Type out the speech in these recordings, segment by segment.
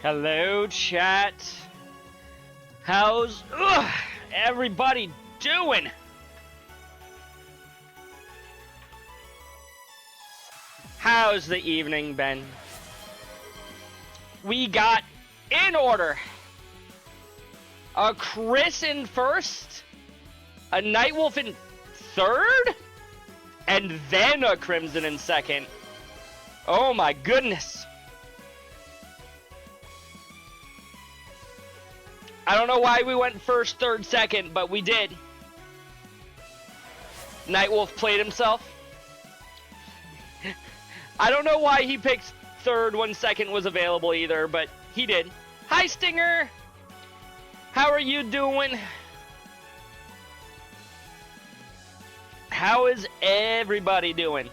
Hello, chat. How's everybody doing? How's the evening been? We got in order a Chris in first, a Nightwolf in third, and then a Crimson in second. Oh my goodness. I don't know why we went first, third, second, but we did. Nightwolf played himself. I don't know why he picked third when second was available either, but he did. Hi, Stinger! How are you doing? How is everybody doing?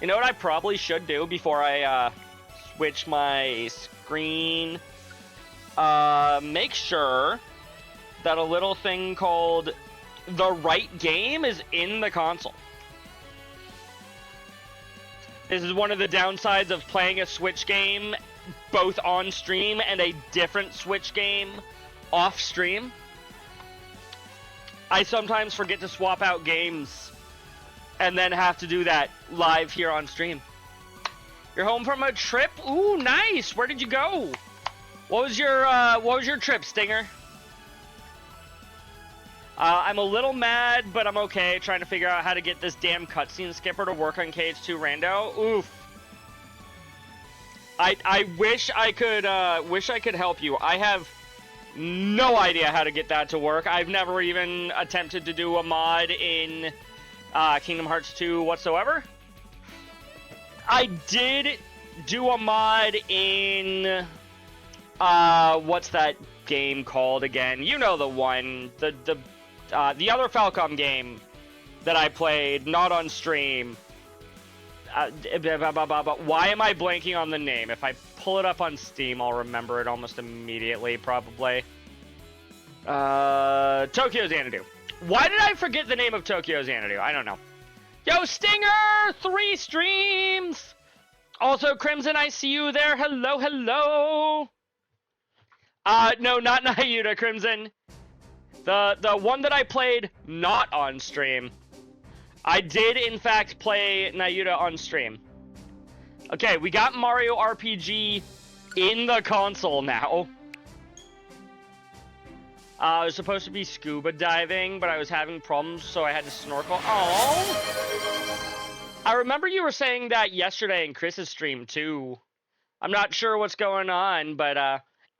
You know what I probably should do before I switch my screen? Make sure that a little thing called the right game is in the console. This is one of the downsides of playing a Switch game both on stream and a different Switch game off stream. I sometimes forget to swap out games and then have to do that live here on stream. You're home from a trip? Ooh, nice! Where did you go? What was your trip, Stinger? I'm a little mad, but I'm okay. Trying to figure out how to get this damn cutscene skipper to work on KH2 Rando. Oof. I wish I could help you. I have no idea how to get that to work. I've never even attempted to do a mod in Kingdom Hearts 2 whatsoever. I did do a mod in what's that game called again? You know the one, the other Falcom game that I played, not on stream. Why am I blanking on the name? If I pull it up on Steam, I'll remember it almost immediately, probably. Tokyo Xanadu. Why did I forget the name of Tokyo Xanadu? I don't know. Yo, Stinger! 3 streams! Also, Crimson, I see you there. Hello, hello! No, not Nayuta, Crimson. The one that I played not on stream. I did, in fact, play Nayuta on stream. Okay, we got Mario RPG in the console now. I was supposed to be scuba diving, but I was having problems, so I had to snorkel. Oh! I remember you were saying that yesterday in Chris's stream, too. I'm not sure what's going on, but,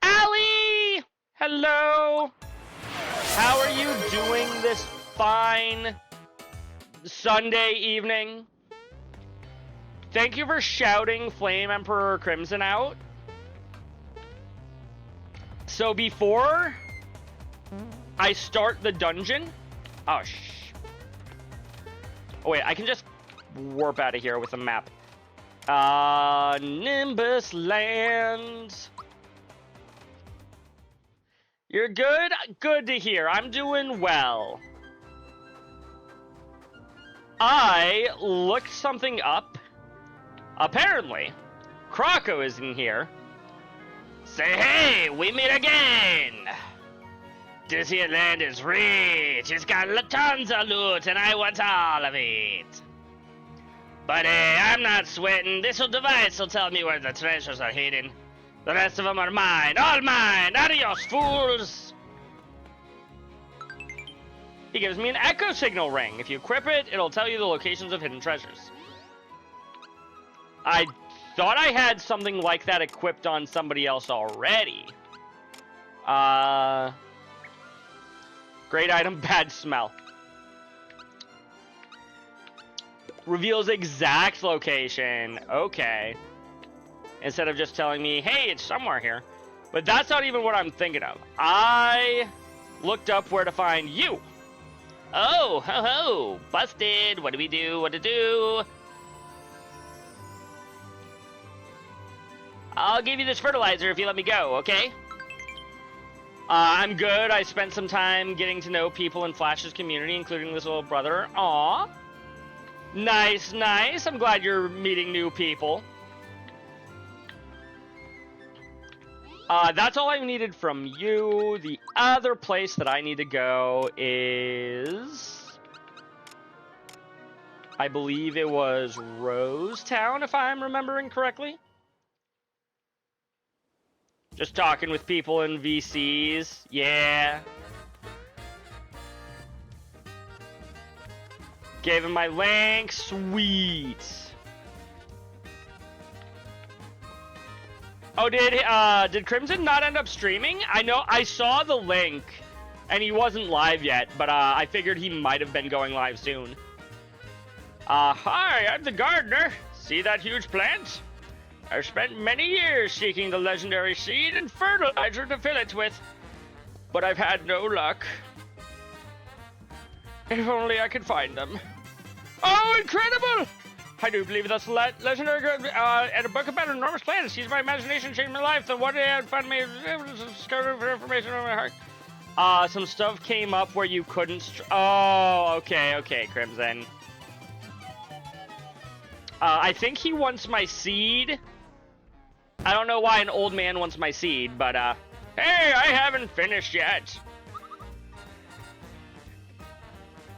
Allie! Hello! How are you doing this fine Sunday evening? Thank you for shouting Flame Emperor Crimson out. So before I start the dungeon... Oh, oh, wait, I can just warp out of here with a map. Nimbus Lands. You're good? Good to hear. I'm doing well. I looked something up. Apparently, Croco is in here. Say hey, we meet again! This here land is rich. It's got tons of loot, and I want all of it. But hey, I'm not sweating. This device will tell me where the treasures are hidden. The rest of them are mine. All mine! Adios, fools! He gives me an echo signal ring. If you equip it, it'll tell you the locations of hidden treasures. I thought I had something like that equipped on somebody else already. Great item, bad smell. Reveals exact location. Okay. Instead of just telling me, hey, it's somewhere here. But that's not even what I'm thinking of. I looked up where to find you. Oh, ho ho, busted. What do we do? What to do? I'll give you this fertilizer if you let me go, okay? I'm good. I spent some time getting to know people in Flash's community, including this little brother. Aw. Nice, nice. I'm glad you're meeting new people. That's all I needed from you. The other place that I need to go is... I believe it was Rosetown, if I'm remembering correctly. Just talking with people in VCs. Yeah. Gave him my link. Sweet. Oh, did Crimson not end up streaming? I know I saw the link, and he wasn't live yet, but I figured he might have been going live soon. Hi, I'm the gardener. See that huge plant? I've spent many years seeking the legendary seed and fertilizer to fill it with, but I've had no luck. If only I could find them. Oh, incredible! I do believe that's legendary and a book about an enormous plant. It sees my imagination, changed my life. The one day I'd find me discovered for information on my heart. Some stuff came up where you couldn't. Oh, okay, Crimson. I think he wants my seed. I don't know why an old man wants my seed, but hey, I haven't finished yet.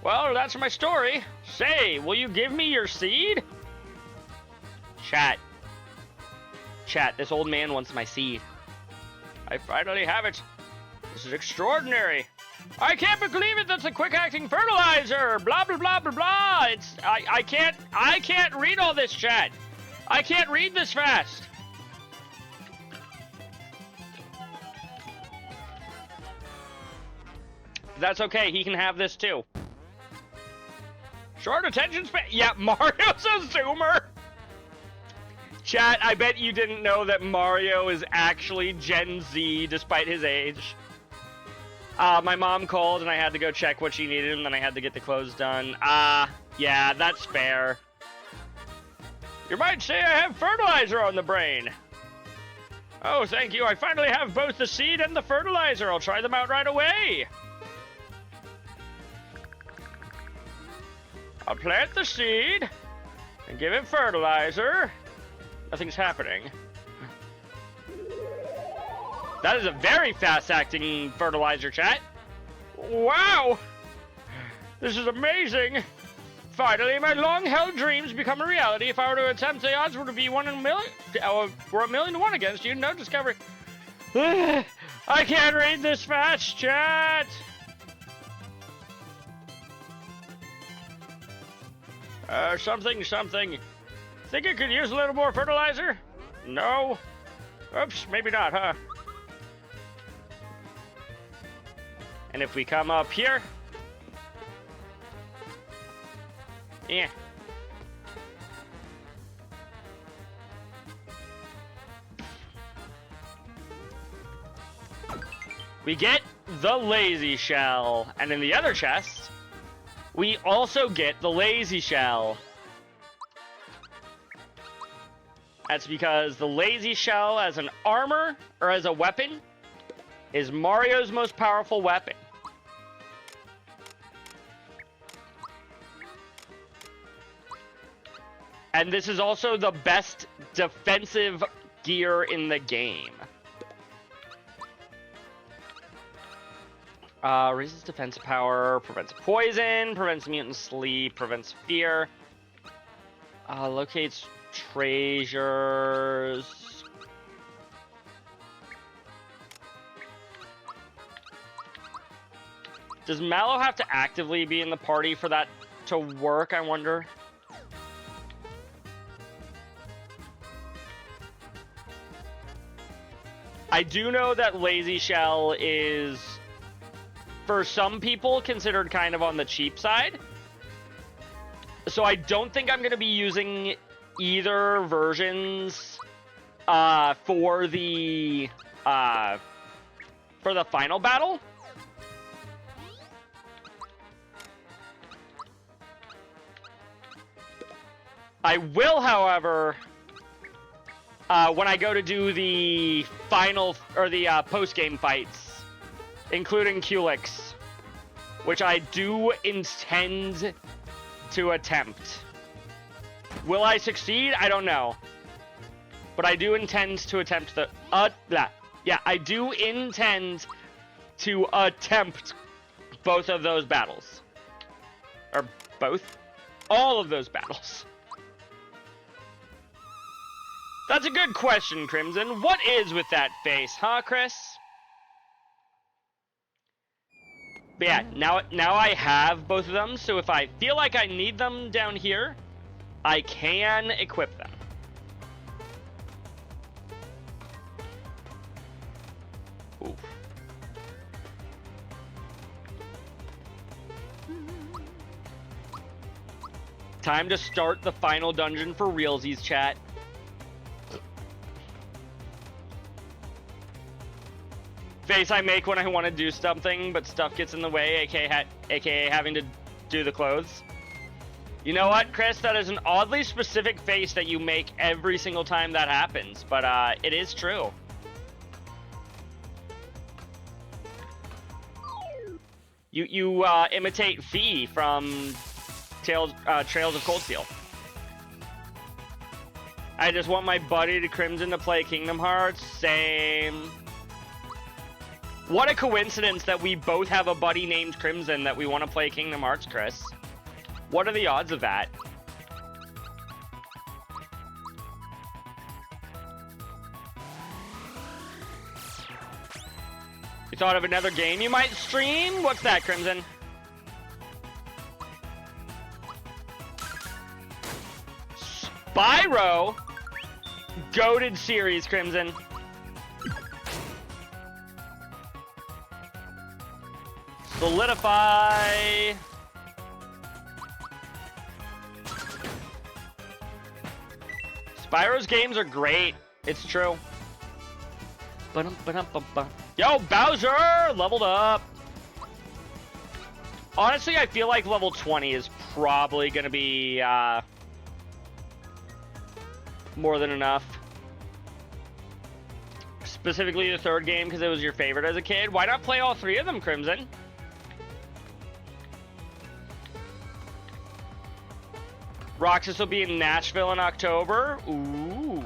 Well, that's my story. Say, will you give me your seed? Chat, this old man wants my seed. I finally have it. This is extraordinary. I can't believe it. That's a quick-acting fertilizer. Blah blah blah blah blah. I can't read all this, chat. I can't read this fast. That's okay. He can have this too. Short attention span. Yeah, Mario's a zoomer. Chat, I bet you didn't know that Mario is actually Gen Z despite his age. My mom called and I had to go check what she needed and then I had to get the clothes done. Yeah, that's fair. You might say I have fertilizer on the brain. Oh, thank you. I finally have both the seed and the fertilizer. I'll try them out right away. I'll plant the seed and give it fertilizer. Nothing's happening. That is a very fast-acting fertilizer, chat. Wow! This is amazing. Finally, my long-held dreams become a reality. If I were to attempt, the odds would be 1 in a million. We're 1,000,000 to 1 against you. No discovery. I can't read this fast, chat. Something. Think you could use a little more fertilizer? No? Oops, maybe not, huh? And if we come up here... Yeah. We get the lazy shell. And in the other chest, we also get the lazy shell. That's because the lazy shell as an armor, or as a weapon, is Mario's most powerful weapon. And this is also the best defensive gear in the game. Raises defense power, prevents poison, prevents mutant sleep, prevents fear. Locates treasures. Does Mallow have to actively be in the party for that to work, I wonder? I do know that Lazy Shell is, for some people, considered kind of on the cheap side. So I don't think I'm going to be using either versions for the final battle. I will, however, when I go to do the final, or the post-game fights, including Culex, which I do intend to attempt. Will I succeed? I don't know. But I do intend to attempt the, Yeah, I do intend to attempt both of those battles. Or both? All of those battles. That's a good question, Crimson. What is with that face, huh, Chris? But yeah, now I have both of them, so if I feel like I need them down here, I can equip them. Oof. Time to start the final dungeon for realsies, chat. Face I make when I want to do something, but stuff gets in the way, aka having to do the clothes. You know what, Chris? That is an oddly specific face that you make every single time that happens, but it is true. You imitate Fee from Trails of Cold Steel. I just want my buddy to Crimson to play Kingdom Hearts. Same. What a coincidence that we both have a buddy named Crimson that we want to play Kingdom Hearts, Chris. What are the odds of that? You thought of another game you might stream? What's that, Crimson? Spyro? Goated series, Crimson. Solidify. Spyro's games are great. It's true. Yo, Bowser! Leveled up. Honestly, I feel like level 20 is probably going to be more than enough. Specifically the third game because it was your favorite as a kid. Why not play all three of them, Crimson? Roxas will be in Nashville in October. Ooh.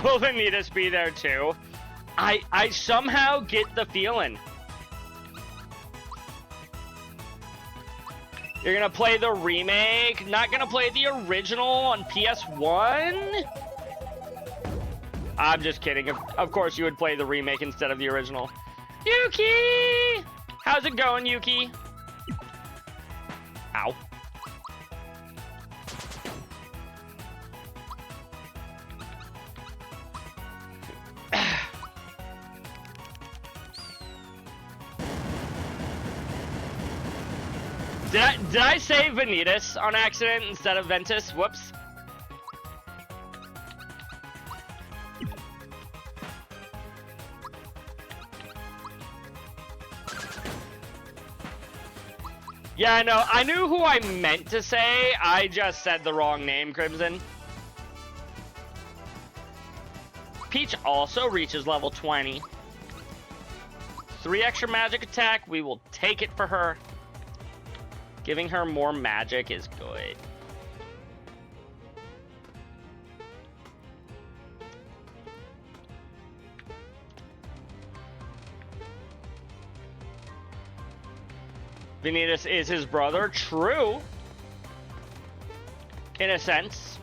Will Vanitas be there too? I somehow get the feeling. You're gonna play the remake, not gonna play the original on PS1? I'm just kidding. Of course you would play the remake instead of the original. Yuki! How's it going, Yuki? Ow. Did I say Vanitas on accident instead of Ventus? Whoops. Yeah, I know. I knew who I meant to say. I just said the wrong name, Crimson. Peach also reaches level 20. 3 extra magic attack. We will take it for her. Giving her more magic is good. Vanitas is his brother. True. In a sense.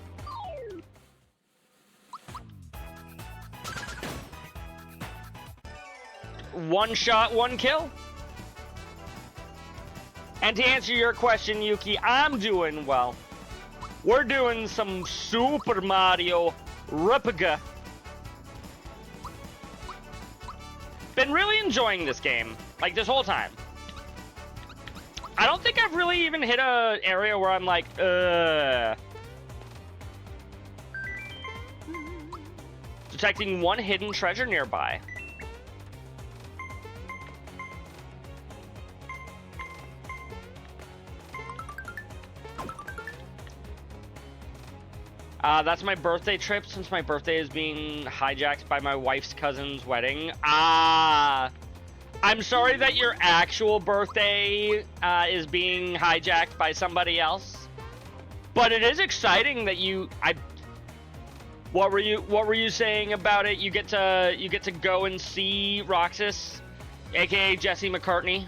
One shot, one kill. And to answer your question, Yuki, I'm doing well. We're doing some Super Mario Replica. Been really enjoying this game, like this whole time. I don't think I've really even hit an area where I'm like, Detecting one hidden treasure nearby. That's my birthday trip, since my birthday is being hijacked by my wife's cousin's wedding. I'm sorry that your actual birthday is being hijacked by somebody else. But it is exciting that what were you saying about it? You get to go and see Roxas, aka Jesse McCartney.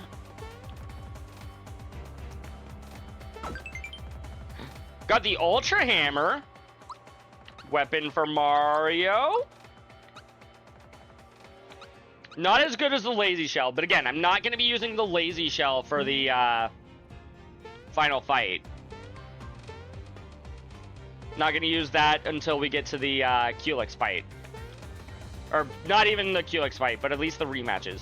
Got the Ultra Hammer. Weapon for Mario. Not as good as the Lazy Shell, but again, I'm not going to be using the Lazy Shell for the final fight. Not going to use that until we get to the Culex fight. Or not even the Culex fight, but at least the rematches.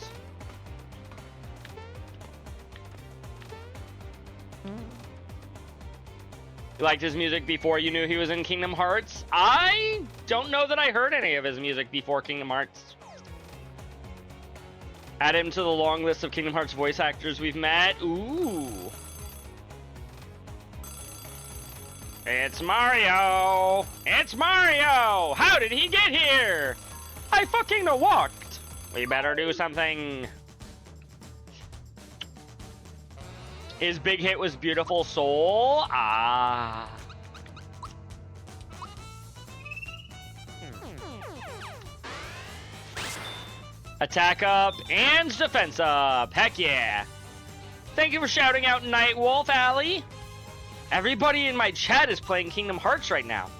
You liked his music before you knew he was in Kingdom Hearts? I don't know that I heard any of his music before Kingdom Hearts. Add him to the long list of Kingdom Hearts voice actors we've met. Ooh. It's Mario! It's Mario! How did he get here? I fucking walked. We better do something. His big hit was Beautiful Soul. Ah. Attack up and defense up. Heck yeah. Thank you for shouting out Nightwolf Alley. Everybody in my chat is playing Kingdom Hearts right now.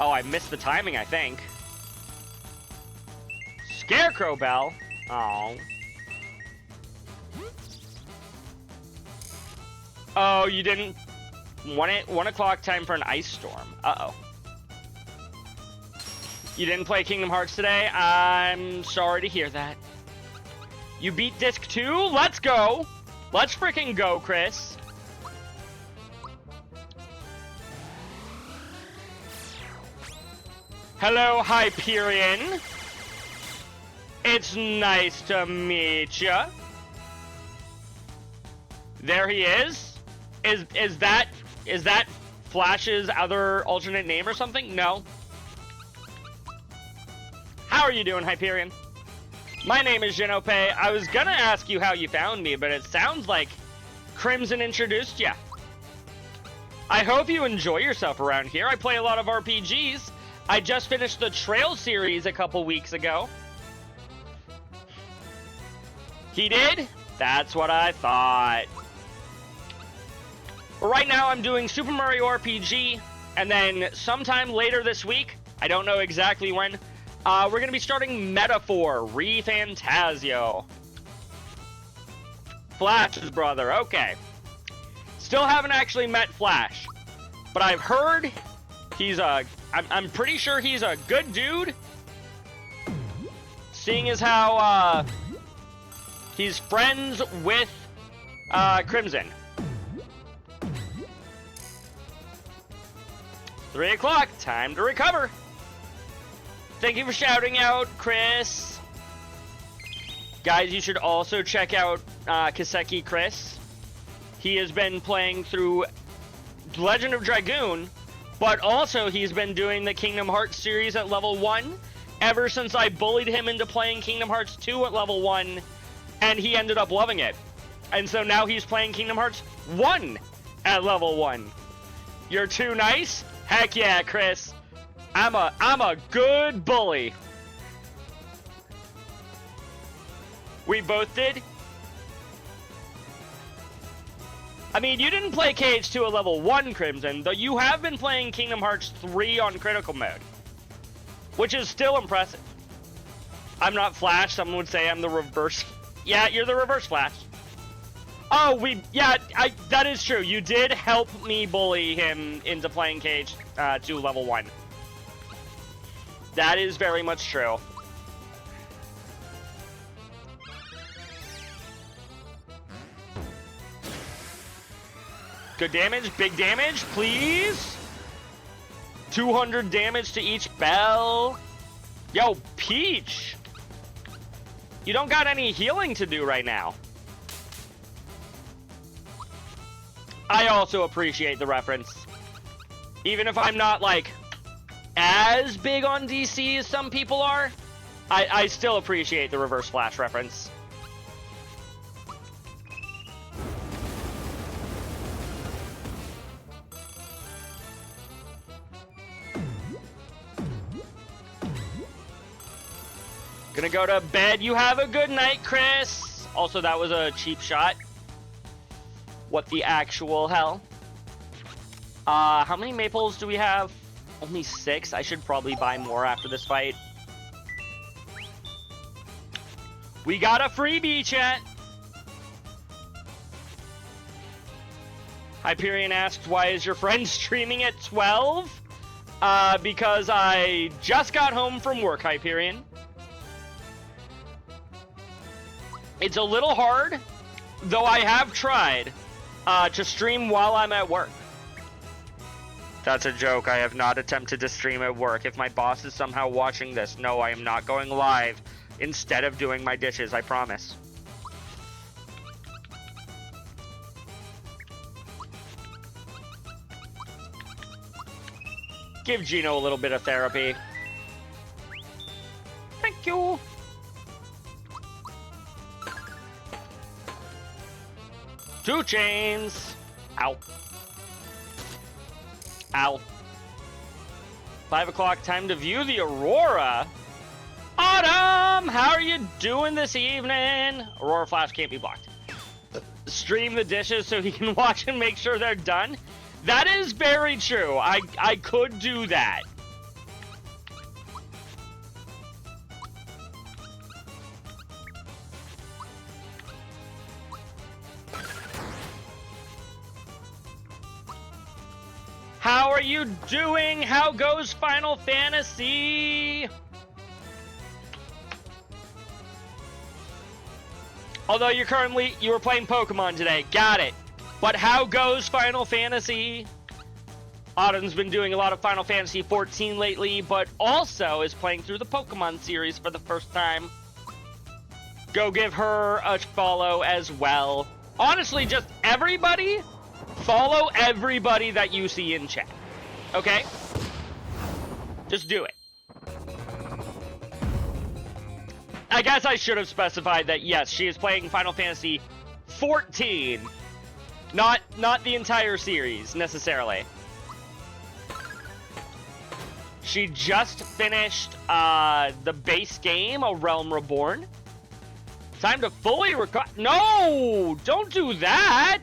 Oh, I missed the timing, I think. Scarecrow Bell. Oh. Oh, you didn't... 1 o'clock time for an ice storm. Uh-oh. You didn't play Kingdom Hearts today? I'm sorry to hear that. You beat Disc 2? Let's go! Let's freaking go, Chris. Hello, Hyperion. It's nice to meet ya. There he is. Is that Flash's other alternate name or something? No. How are you doing, Hyperion? My name is Genope. I was gonna ask you how you found me, but it sounds like Crimson introduced ya. I hope you enjoy yourself around here. I play a lot of RPGs. I just finished the Trail series a couple weeks ago. He did? That's what I thought. But right now I'm doing Super Mario RPG, and then sometime later this week, I don't know exactly when, we're going to be starting Metaphor ReFantazio. Flash's brother, okay. Still haven't actually met Flash, but I've heard he's I'm pretty sure he's a good dude, seeing as how he's friends with Crimson. 3 o'clock, time to recover. Thank you for shouting out, Chris. Guys, you should also check out Kaseki Chris. He has been playing through Legend of Dragoon, but also he's been doing the Kingdom Hearts series at level 1 ever since I bullied him into playing Kingdom Hearts 2 at level 1, and he ended up loving it. And so now he's playing Kingdom Hearts 1 at level 1. You're too nice? Heck yeah, Chris. I'm a good bully. We both did. I mean, you didn't play KH2 at level 1, Crimson, though you have been playing Kingdom Hearts 3 on critical mode, which is still impressive. I'm not Flash. Someone would say I'm the reverse. Yeah, you're the reverse Flash. Oh, that is true. You did help me bully him into playing KH2 level 1. That is very much true. Good damage, big damage, please. 200 damage to each bell. Yo, Peach. You don't got any healing to do right now. I also appreciate the reference. Even if I'm not, like, as big on DC as some people are, I still appreciate the Reverse Flash reference. Gonna go to bed. You have a good night, Chris. Also, that was a cheap shot. What the actual hell? How many maples do we have? Only 6. I should probably buy more after this fight. We got a freebie, chat. Hyperion asked, why is your friend streaming at 12? Because I just got home from work, Hyperion. It's a little hard, though I have tried to stream while I'm at work. That's a joke. I have not attempted to stream at work. If my boss is somehow watching this, no, I am not going live instead of doing my dishes, I promise. Give Gino a little bit of therapy. Thank you. Two chains. Ow. Ow. 5 o'clock, time to view the Aurora. Autumn, how are you doing this evening? Aurora Flash can't be blocked. Stream the dishes so he can watch and make sure they're done. That is very true. I could do that. How are you doing? How goes Final Fantasy? Although you were playing Pokemon today. Got it. But how goes Final Fantasy? Autumn's been doing a lot of Final Fantasy 14 lately, but also is playing through the Pokemon series for the first time. Go give her a follow as well. Honestly, just everybody, follow everybody that you see in chat. Okay? Just do it. I guess I should have specified that, yes, she is playing Final Fantasy 14. Not the entire series, necessarily. She just finished the base game, A Realm Reborn. Time to fully record. No! Don't do that!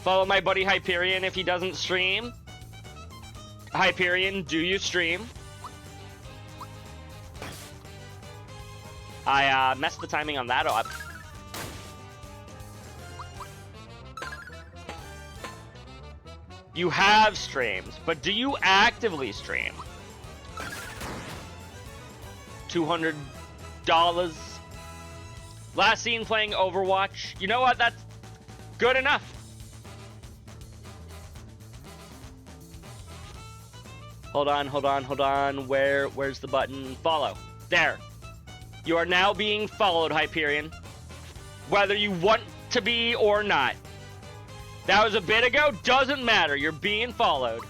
Follow my buddy Hyperion if he doesn't stream. Hyperion, do you stream? I messed the timing on that up. You have streams, but do you actively stream? $200. Last seen playing Overwatch. You know what? That's good enough. Hold on. Where's the button? Follow. There. You are now being followed, Hyperion. Whether you want to be or not. That was a bit ago. Doesn't matter. You're being followed.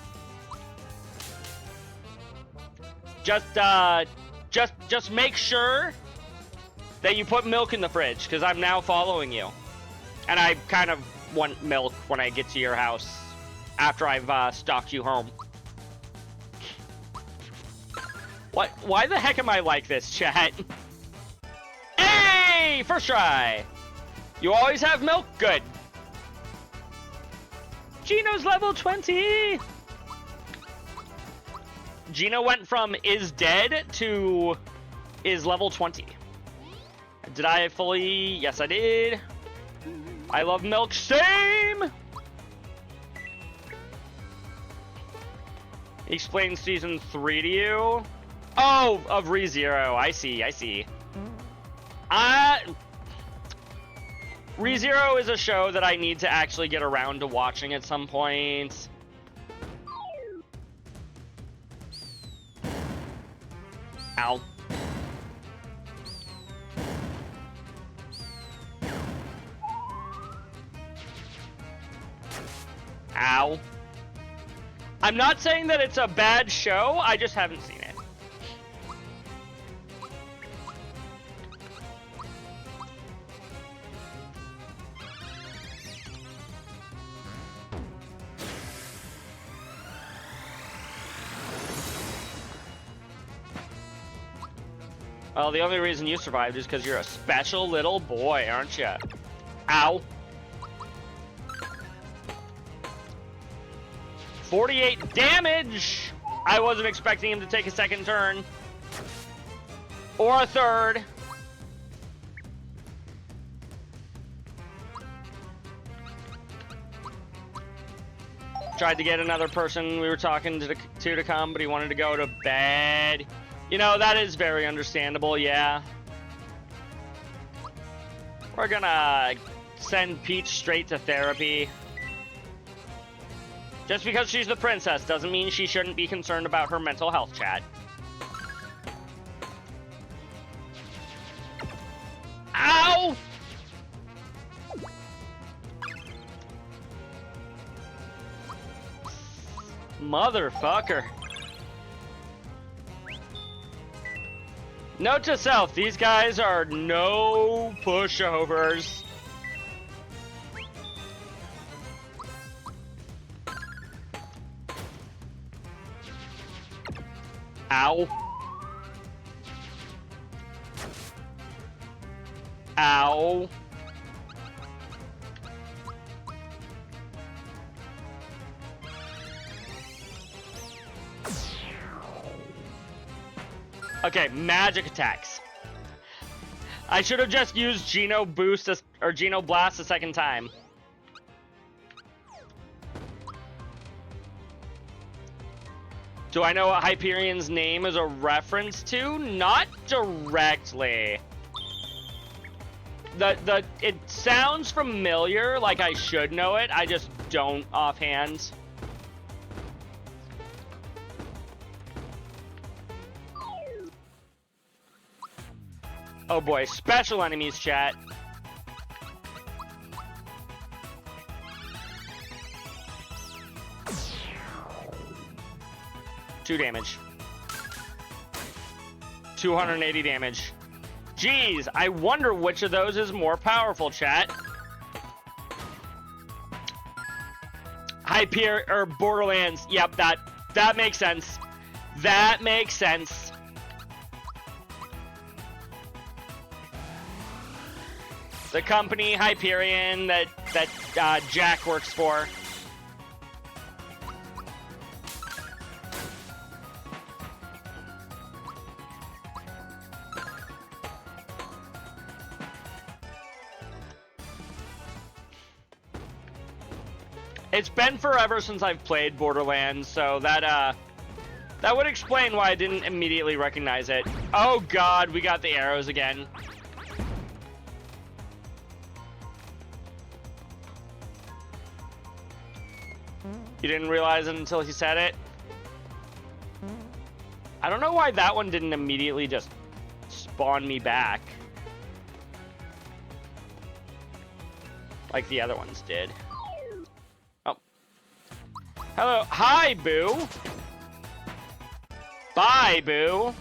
Just make sure that you put milk in the fridge, because I'm now following you. And I kind of want milk when I get to your house after I've stalked you home. What? Why the heck am I like this, chat? Hey! First try! You always have milk? Good. Gino's level 20! Gino went from is dead to is level 20. Did I fully? Yes, I did. I love milk. Same! Explain season 3 to you. Oh, of ReZero. I see. ReZero is a show that I need to actually get around to watching at some point. Ow. Ow. I'm not saying that it's a bad show, I just haven't seen it. Well, the only reason you survived is because you're a special little boy, aren't you? Ow. 48 damage! I wasn't expecting him to take a second turn. Or a third. Tried to get another person we were talking to come, but he wanted to go to bed. You know, that is very understandable, yeah. We're gonna send Peach straight to therapy. Just because she's the princess doesn't mean she shouldn't be concerned about her mental health, chat. Ow! Motherfucker. Note to self, these guys are no pushovers. Ow. Ow. Okay, magic attacks. I should have just used Geno Boost or Geno Blast a second time. Do I know what Hyperion's name is a reference to? Not directly. It sounds familiar, like I should know it. I just don't offhand. Oh boy, special enemies, chat. Two damage. 280 damage. Jeez, I wonder which of those is more powerful, chat. Hyper or Borderlands. Yep, that makes sense. That makes sense. The company Hyperion that Jack works for. It's been forever since I've played Borderlands, so that would explain why I didn't immediately recognize it. Oh god, we got the arrows again. You didn't realize it until he said it? I don't know why that one didn't immediately just spawn me back. Like the other ones did. Oh. Hello. Hi, Boo. Bye, Boo.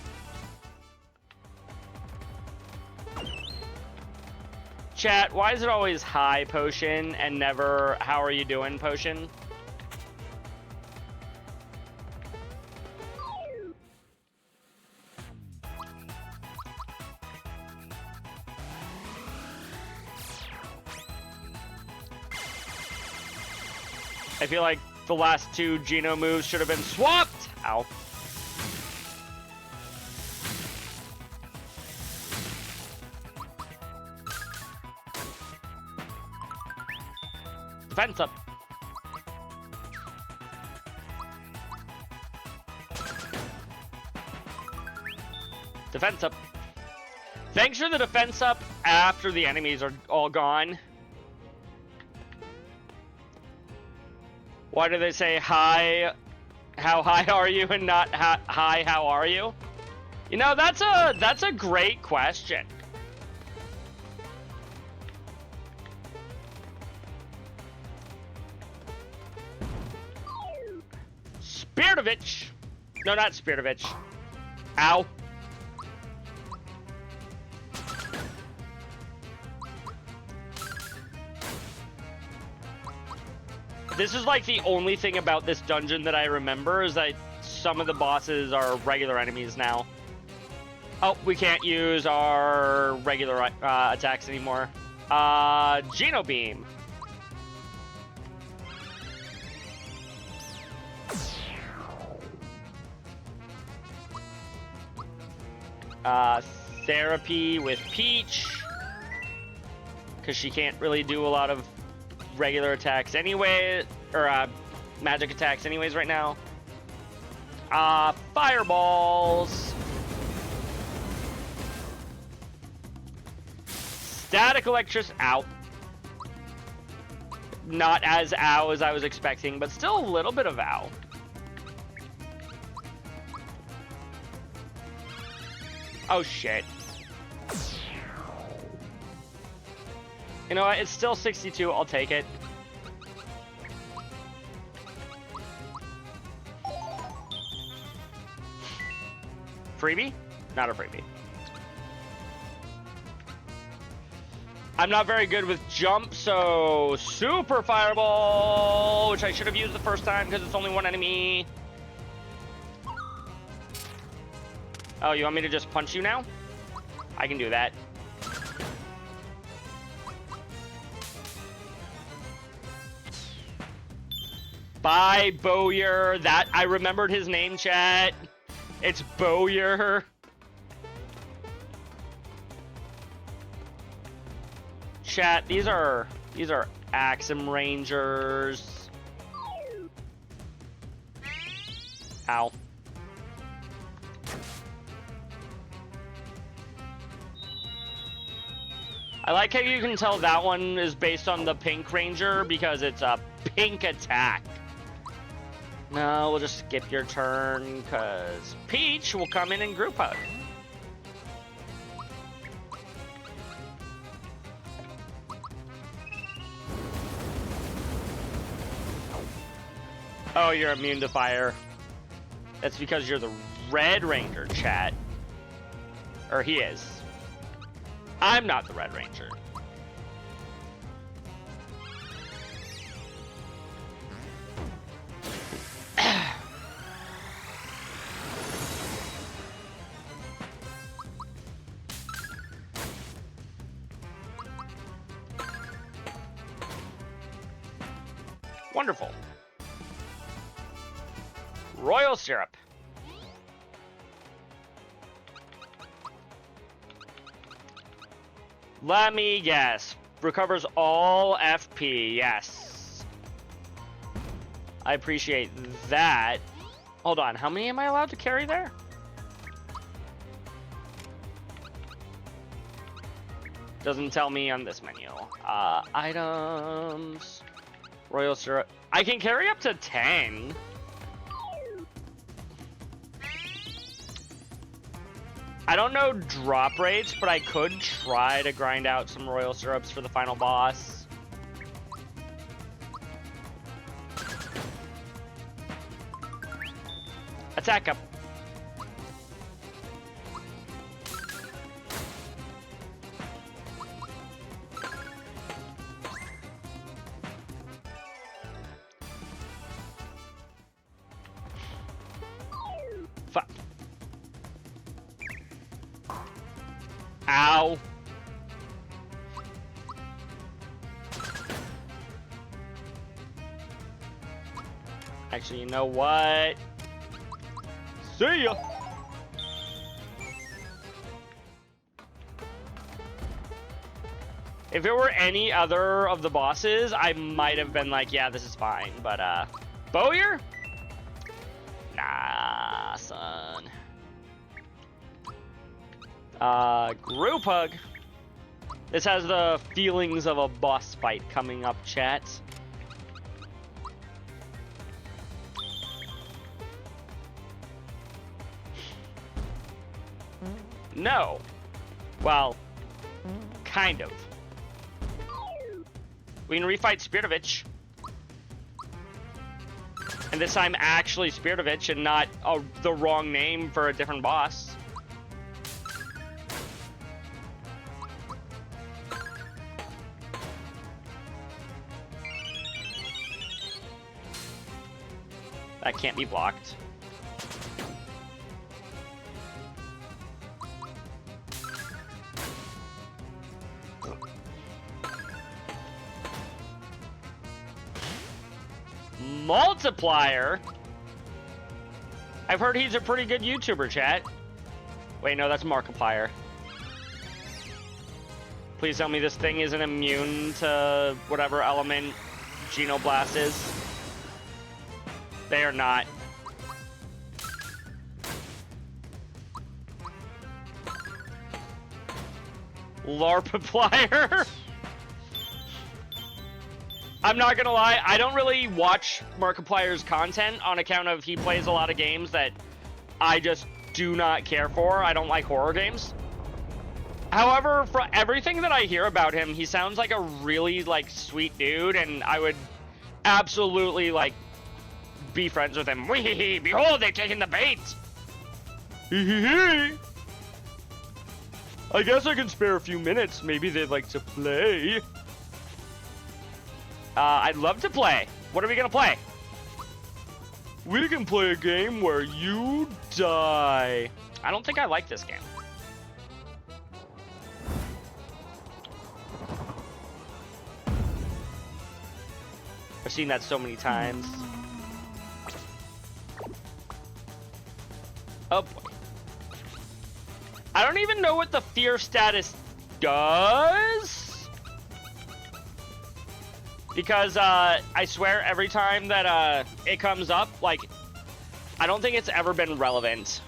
Chat, why is it always hi, Potion, and never how are you doing, Potion? I feel like the last two Geno moves should have been swapped! Ow. Defense up. Defense up. Thanks for the defense up after the enemies are all gone. Why do they say hi, how high are you, and not hi, how are you? You know, that's a great question. Spiritovich! No, not Spiritovich. Ow. This is like the only thing about this dungeon that I remember is that some of the bosses are regular enemies now. Oh, we can't use our regular attacks anymore. Geno Beam. Therapy with Peach. Because she can't really do a lot of regular attacks anyway, or magic attacks anyways right now. Fireballs. Static Electricity. Ow. Not as ow as I was expecting, but still a little bit of ow. Oh shit. You know what? It's still 62. I'll take it. Freebie? Not a freebie. I'm not very good with jump, so Super Fireball, which I should have used the first time because it's only one enemy. Oh, you want me to just punch you now? I can do that. Bye, Bowyer. That, I remembered his name, chat. It's Bowyer. Chat, these are Axum Rangers. Ow. I like how you can tell that one is based on the Pink Ranger because it's a pink attack. No, we'll just skip your turn because Peach will come in and group hug. Oh, you're immune to fire. That's because you're the Red Ranger, chat. Or he is. I'm not the Red Ranger. Wonderful. Royal Syrup. Let me guess. Recovers all FP, yes. I appreciate that. Hold on, how many am I allowed to carry there? Doesn't tell me on this menu. Items. Royal Syrup. I can carry up to 10. I don't know drop rates, but I could try to grind out some Royal Syrups for the final boss. Attack up. Fuck. Ow. Actually, you know what? See ya. If it were any other of the bosses, I might have been like, yeah, this is fine. But, Bowyer? Nah, son. Group hug. This has the feelings of a boss fight coming up, chat. No. Well, kind of. We can refight Spiritovich. And this time actually Spiritovich and not the wrong name for a different boss. That can't be blocked. Multiplier? I've heard he's a pretty good YouTuber, chat. Wait, no, that's Markiplier. Please tell me this thing isn't immune to whatever element Genoblast is. They are not. Larpiplier? I'm not gonna lie, I don't really watch Markiplier's content on account of he plays a lot of games that I just do not care for. I don't like horror games. However, for everything that I hear about him, he sounds like a really, like, sweet dude, and I would absolutely, like, be friends with him. Wee, behold, they've taken the bait! I guess I can spare a few minutes. Maybe they'd like to play. I'd love to play. What are we gonna play? We can play a game where you die. I don't think I like this game. I've seen that so many times. Oh boy. I don't even know what the fear status does. Because, I swear every time that, it comes up, like, I don't think it's ever been relevant.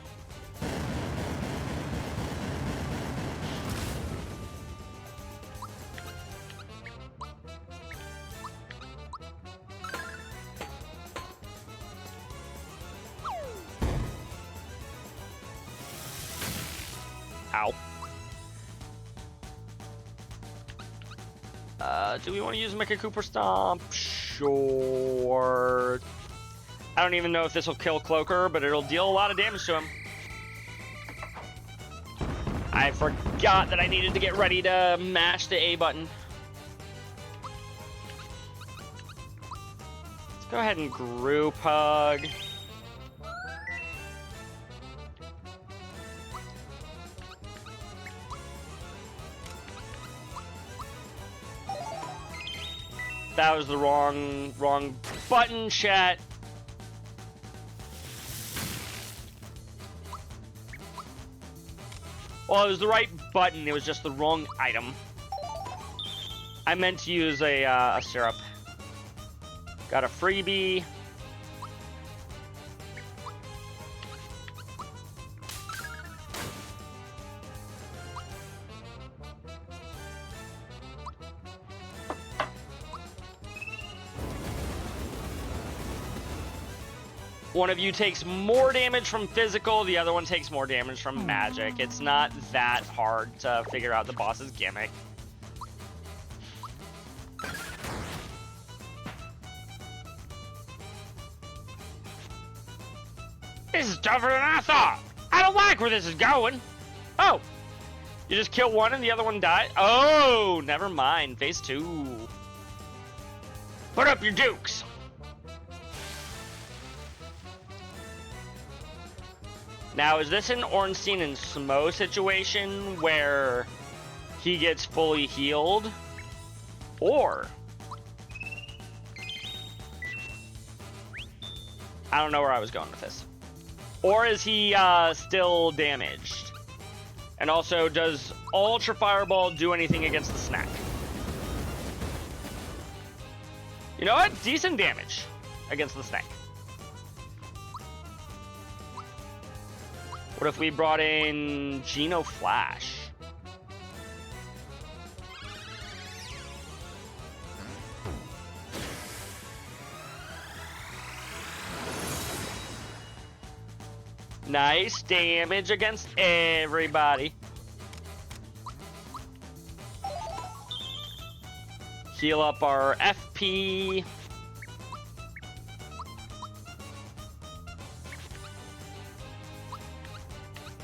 Ow. Do we want to use Mecha Cooper Stomp? Sure. I don't even know if this will kill Cloaker, but it'll deal a lot of damage to him. I forgot that I needed to get ready to mash the A button. Let's go ahead and Group Hug. That was the wrong button, chat. Well, it was the right button. It was just the wrong item. I meant to use a syrup. Got a freebie. One of you takes more damage from physical, the other one takes more damage from magic. It's not that hard to figure out the boss's gimmick. This is tougher than I thought. I don't like where this is going. Oh, you just kill one and the other one died? Oh, never mind. Phase 2. Put up your dukes. Now, is this an Ornstein and Smo situation where he gets fully healed? Or... I don't know where I was going with this. Or is he still damaged? And also, does Ultra Fireball do anything against the snack? You know what? Decent damage against the snack. What if we brought in Geno Flash? Nice damage against everybody. Heal up our FP.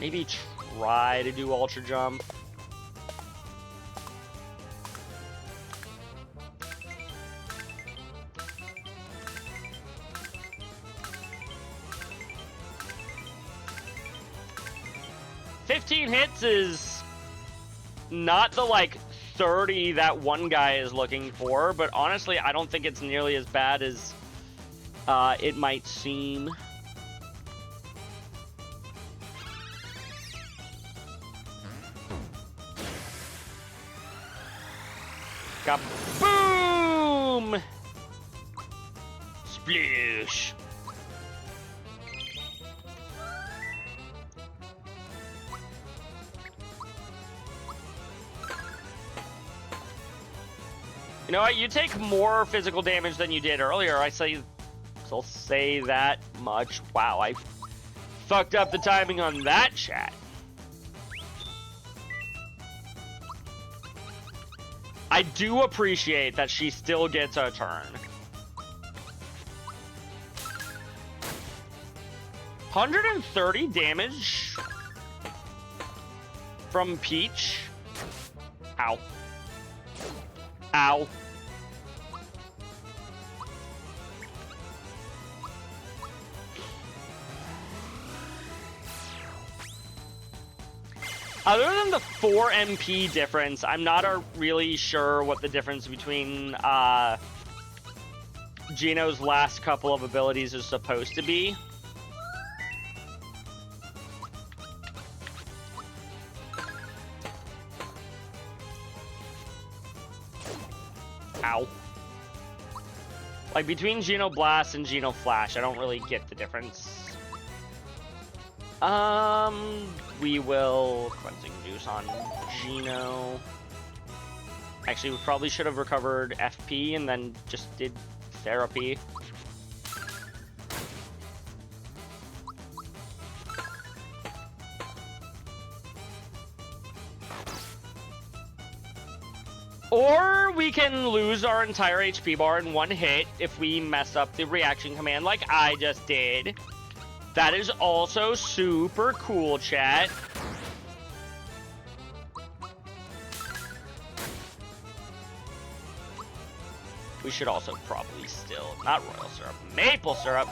Maybe try to do Ultra Jump. Hits is not the like 30 that one guy is looking for, but honestly I don't think it's nearly as bad as it might seem. Kaboom! Sploosh! You know what? You take more physical damage than you did earlier. I'll say that much. Wow, I fucked up the timing on that, chat. I do appreciate that she still gets a turn. 130 damage from Peach. Ow. Ow. Other than the 4 MP difference, I'm not really sure what the difference between Gino's last couple of abilities is supposed to be. Ow. Like, between Geno Blast and Geno Flash, I don't really get the difference. We will Cleansing Juice on Geno. Actually, we probably should have recovered FP and then just did Therapy. Or we can lose our entire HP bar in one hit if we mess up the reaction command like I just did. That is also super cool, chat. We should also probably still, not royal syrup, maple syrup.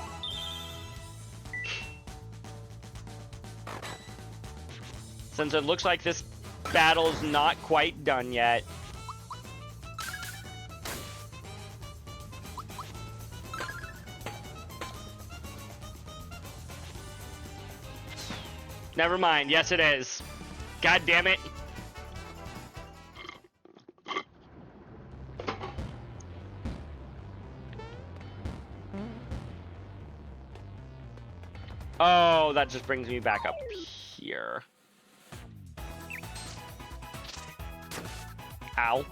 Since it looks like this battle's not quite done yet. Never mind. Yes, it is. God damn it. Oh, that just brings me back up here. Ow.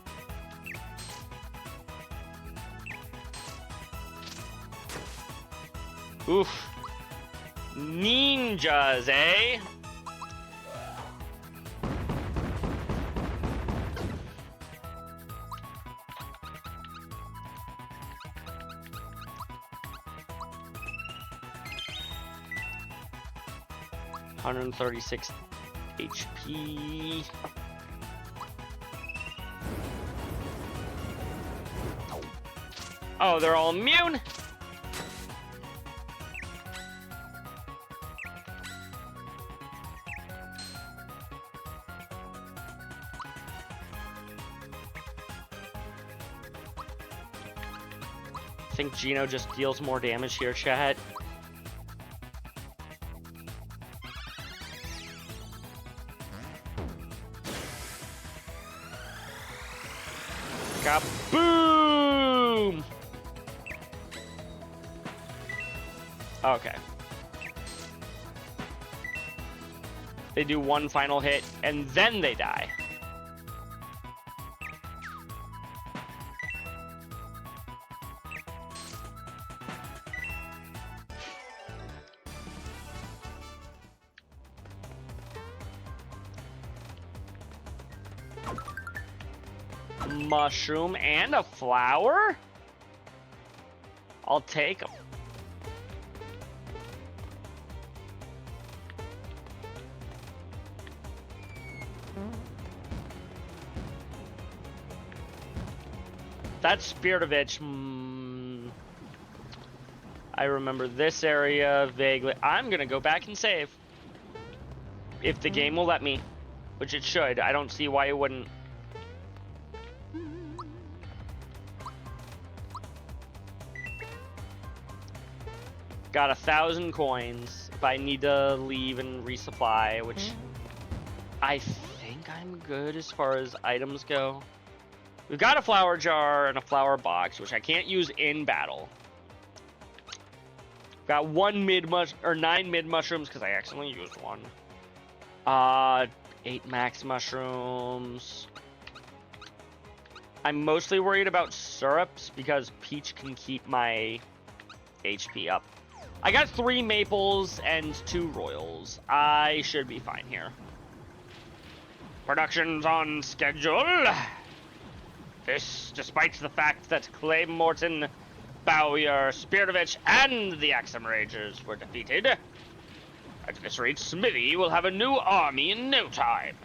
Oof. Ninjas, eh? $136 HP. Oh, they're all immune? I think Geno just deals more damage here, chat. Kaboom! Okay. They do one final hit, and then they die. Mushroom and a flower? I'll take them. That's Spiridovich. I remember this area vaguely. I'm gonna go back and save. If the game will let me. Which it should. I don't see why it wouldn't. Got 1,000 coins if I need to leave and resupply, which I think I'm good as far as items go. We've got a flower jar and a flower box, which I can't use in battle. Got 9 mid mushrooms because I accidentally used one. 8 max mushrooms. I'm mostly worried about syrups because Peach can keep my HP up. I got 3 maples and 2 royals. I should be fine here. Production's on schedule. This, despite the fact that Clay Morton, Bowyer, Spiridovich, and the Axum Rangers were defeated. At this rate, Smithy will have a new army in no time.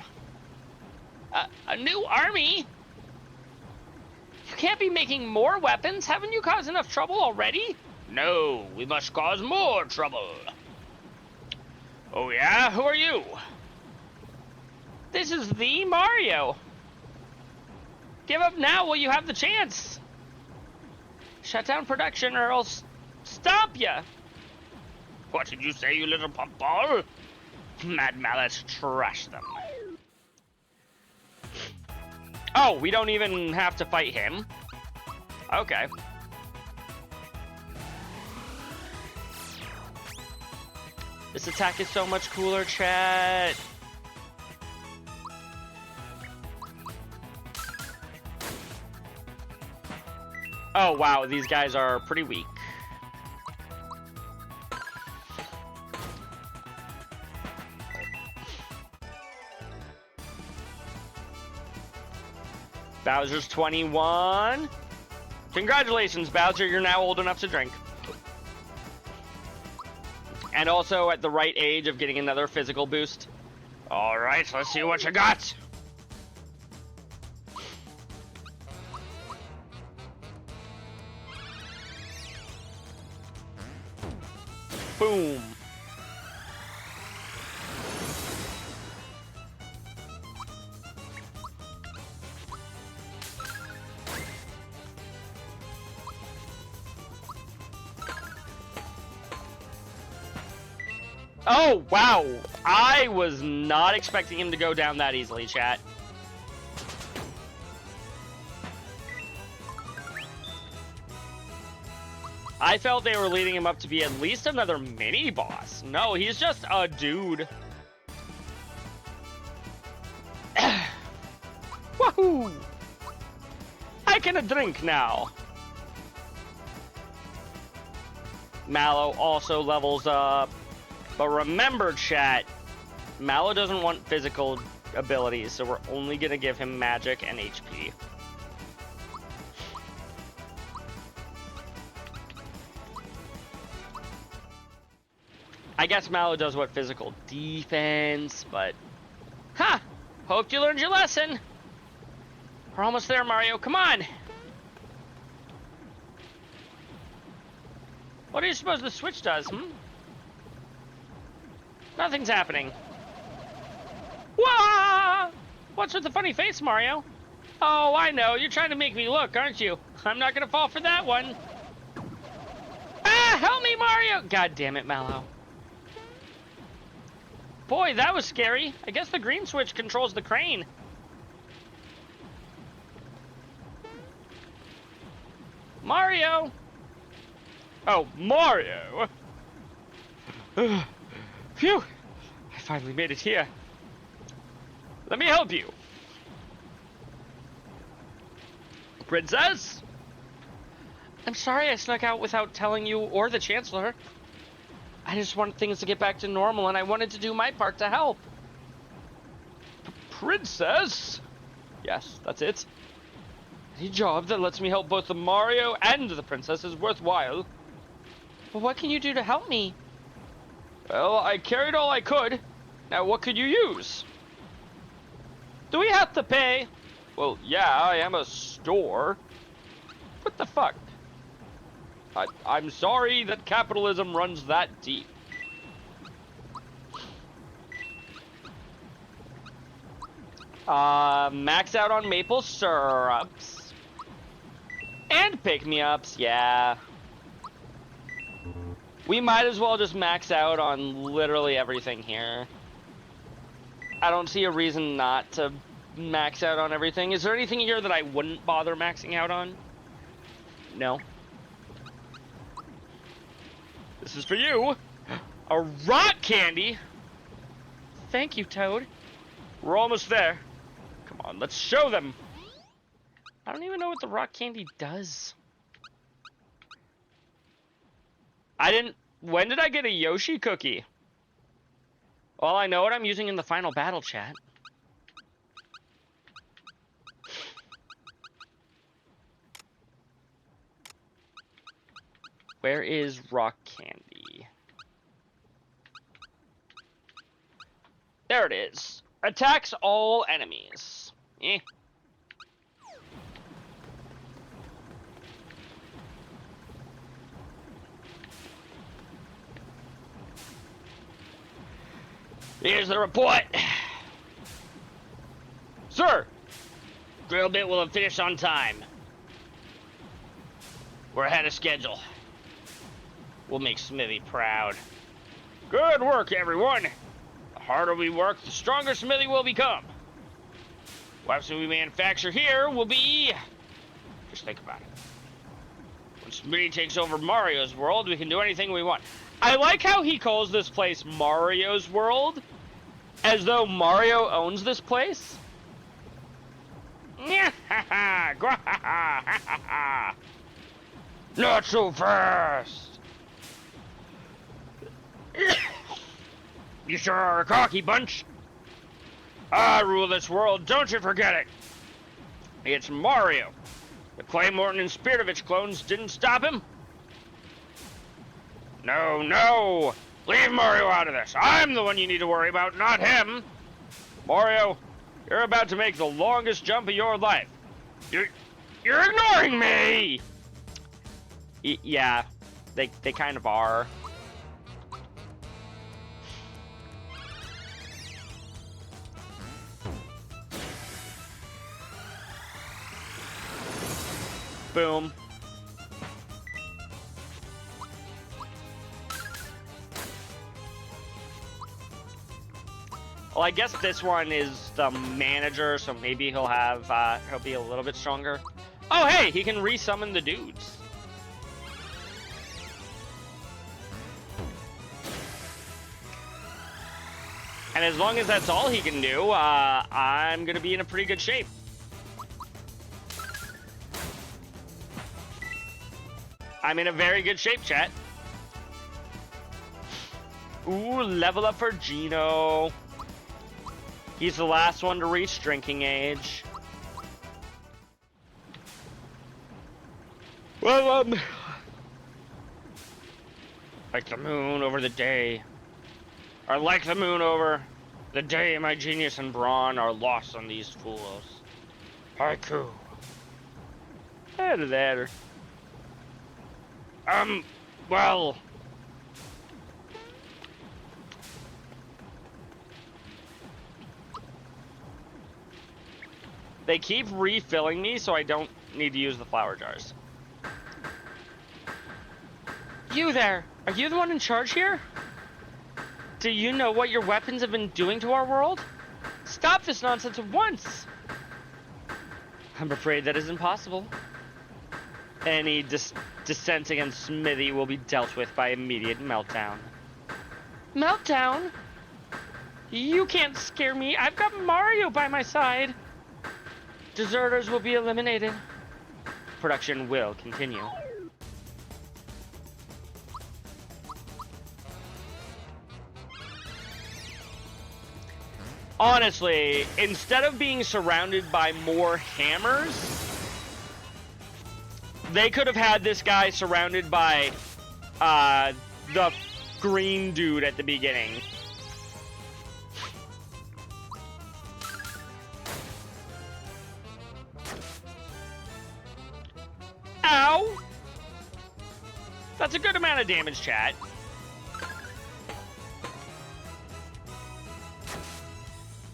A new army? You can't be making more weapons. Haven't you caused enough trouble already? No, we must cause more trouble. Oh yeah? Who are you? This is the Mario. Give up now while you have the chance. Shut down production or I'll stop ya. What did you say, you little pumpball? Mad Mallet, trash them. Oh, we don't even have to fight him. Okay. This attack is so much cooler, chat. Oh, wow, these guys are pretty weak. Bowser's 21. Congratulations, Bowser, you're now old enough to drink. And also at the right age of getting another physical boost. Alright, let's see what you got. Boom. Oh, wow. I was not expecting him to go down that easily, chat. I felt they were leading him up to be at least another mini-boss. No, he's just a dude. Wahoo! I can drink now. Mallow also levels up. But remember, chat, Mallow doesn't want physical abilities, so we're only going to give him magic and HP. I guess Mallow does what physical defense, but... Ha! Hoped you learned your lesson. We're almost there, Mario. Come on! What do you suppose the switch does, Nothing's happening. Wah! What's with the funny face, Mario? Oh, I know. You're trying to make me look, aren't you? I'm not gonna fall for that one. Ah! Help me, Mario! God damn it, Mallow. Boy, that was scary. I guess the green switch controls the crane. Mario! Oh, Mario! Phew! I finally made it here. Let me help you. Princess? I'm sorry I snuck out without telling you or the Chancellor. I just wanted things to get back to normal, and I wanted to do my part to help. Princess? Yes, that's it. Any job that lets me help both the Mario and the princess is worthwhile. But what can you do to help me? Well, I carried all I could. Now, what could you use? Do we have to pay? Well, yeah, I am a store. What the fuck? I'm sorry that capitalism runs that deep. Max out on maple syrups. And pick-me-ups, yeah. We might as well just max out on literally everything here. I don't see a reason not to max out on everything. Is there anything here that I wouldn't bother maxing out on? No. This is for you. A rock candy. Thank you, Toad. We're almost there. Come on, let's show them. I don't even know what the rock candy does. When did I get a Yoshi cookie? Well, I know what I'm using in the final battle, chat. Where is rock candy? There it is. Attacks all enemies. Eh. Here's the report. Sir, drill bit will have finished on time. We're ahead of schedule. We'll make Smithy proud. Good work, everyone. The harder we work, the stronger Smithy will become. Weapons we manufacture here will be... Just think about it. When Smitty takes over Mario's world, we can do anything we want. I like how he calls this place Mario's world, as though Mario owns this place. Not so fast. You sure are a cocky bunch. I rule this world, don't you forget it. It's Mario. The Clay Morton and Spiritovich clones didn't stop him. No, no! Leave Mario out of this! I'm the one you need to worry about, not him! Mario, you're about to make the longest jump of your life. You're ignoring me! Yeah, they kind of are. Boom. Well, I guess this one is the manager, so maybe he'll have, he'll be a little bit stronger. Oh, hey, he can resummon the dudes. And as long as that's all he can do, I'm gonna be in a pretty good shape. I'm in a very good shape, chat. Ooh, level up for Gino. He's the last one to reach drinking age. Well, like the moon over the day. Or like the moon over the day, my genius and brawn are lost on these fools. Haiku. There. Well... They keep refilling me, so I don't need to use the flower jars. You there! Are you the one in charge here? Do you know what your weapons have been doing to our world? Stop this nonsense at once! I'm afraid that is impossible. Any dissent against Smithy will be dealt with by immediate meltdown. Meltdown? You can't scare me. I've got Mario by my side. Deserters will be eliminated. Production will continue. Honestly, instead of being surrounded by more hammers, they could have had this guy surrounded by the green dude at the beginning. of damage, chat.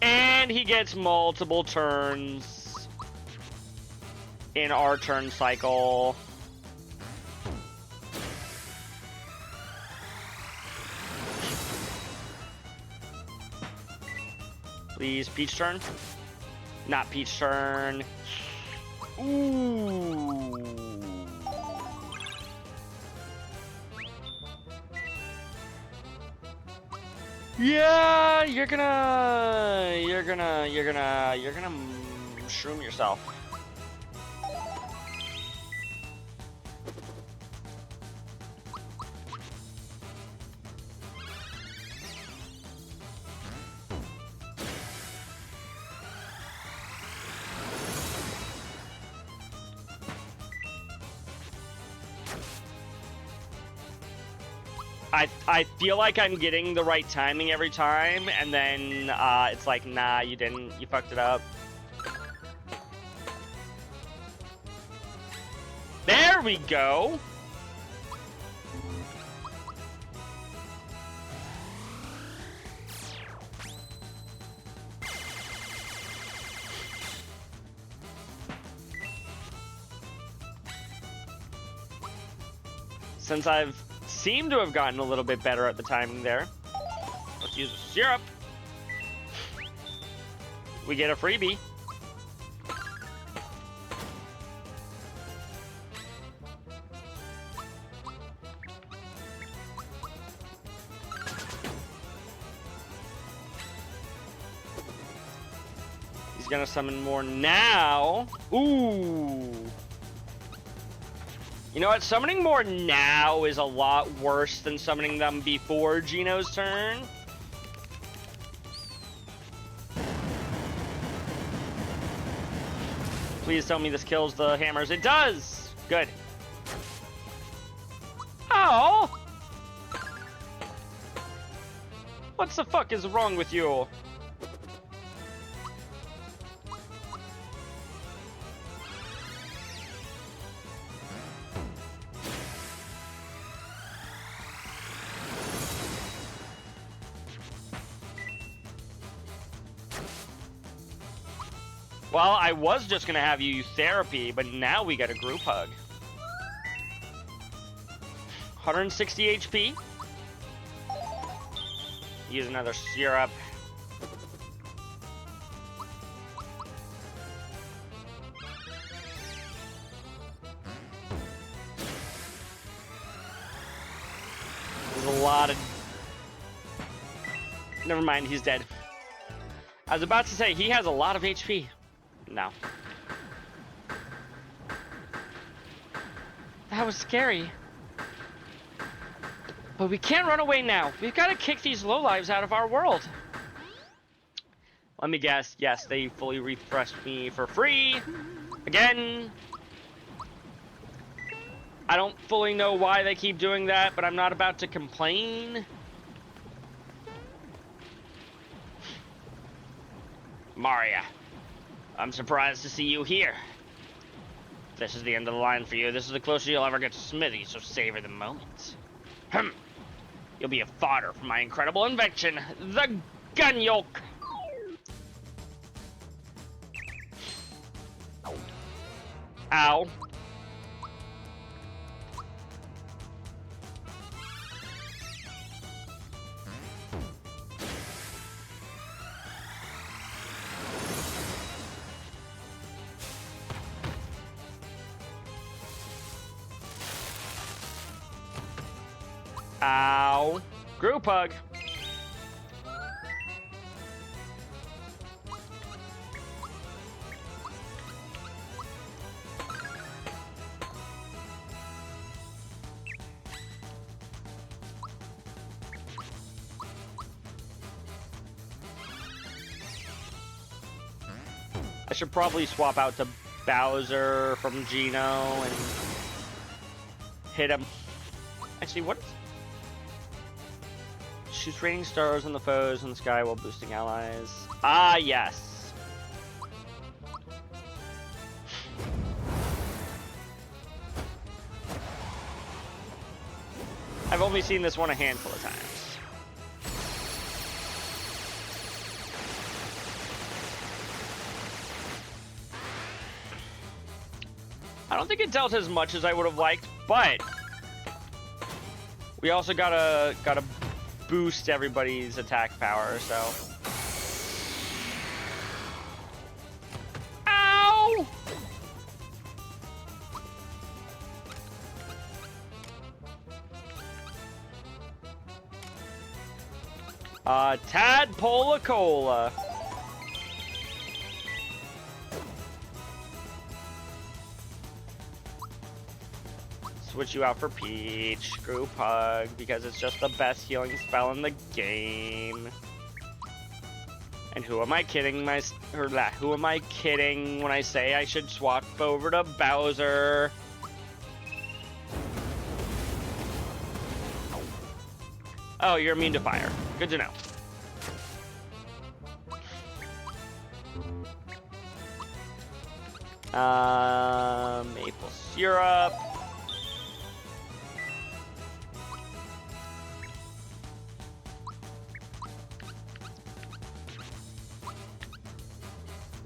And he gets multiple turns in our turn cycle. Please, Peach turn. Not Peach turn. Ooh. Yeah, you're gonna shroom yourself. I feel like I'm getting the right timing every time, and then it's like, nah, you didn't. You fucked it up. There we go. Since I've seemed to have gotten a little bit better at the timing there, let's use a syrup. We get a freebie. He's gonna summon more now. Ooh. You know what? Summoning more now is a lot worse than summoning them before Gino's turn. Please tell me this kills the hammers. It does! Good. Oh! What the fuck is wrong with you? Well, I was just gonna have you use therapy, but now we got a group hug. 160 HP. Use another syrup. There's a lot of... Never mind, he's dead. I was about to say, he has a lot of HP. No. That was scary. But we can't run away now. We've got to kick these lowlives out of our world. Let me guess. Yes, they fully refreshed me for free. Again. I don't fully know why they keep doing that, but I'm not about to complain. Maria. I'm surprised to see you here. This is the end of the line for you. This is the closest you'll ever get to Smithy, so savor the moment. You'll be a fodder for my incredible invention, the gun yoke. Ow. Ow. Group hug. I should probably swap out to Bowser from Gino and hit him. Actually, what? Shoots raining stars on the foes in the sky while boosting allies. Ah, yes. only seen this one a handful of times. I don't think it dealt as much as I would have liked, but we also gotta boost everybody's attack power, so. Ow! Tadpola Cola. Switch you out for Peach, Group Hug, because it's just the best healing spell in the game. And who am I kidding who am I kidding when I say I should swap over to Bowser? Oh, you're immune to fire. Good to know. Maple syrup.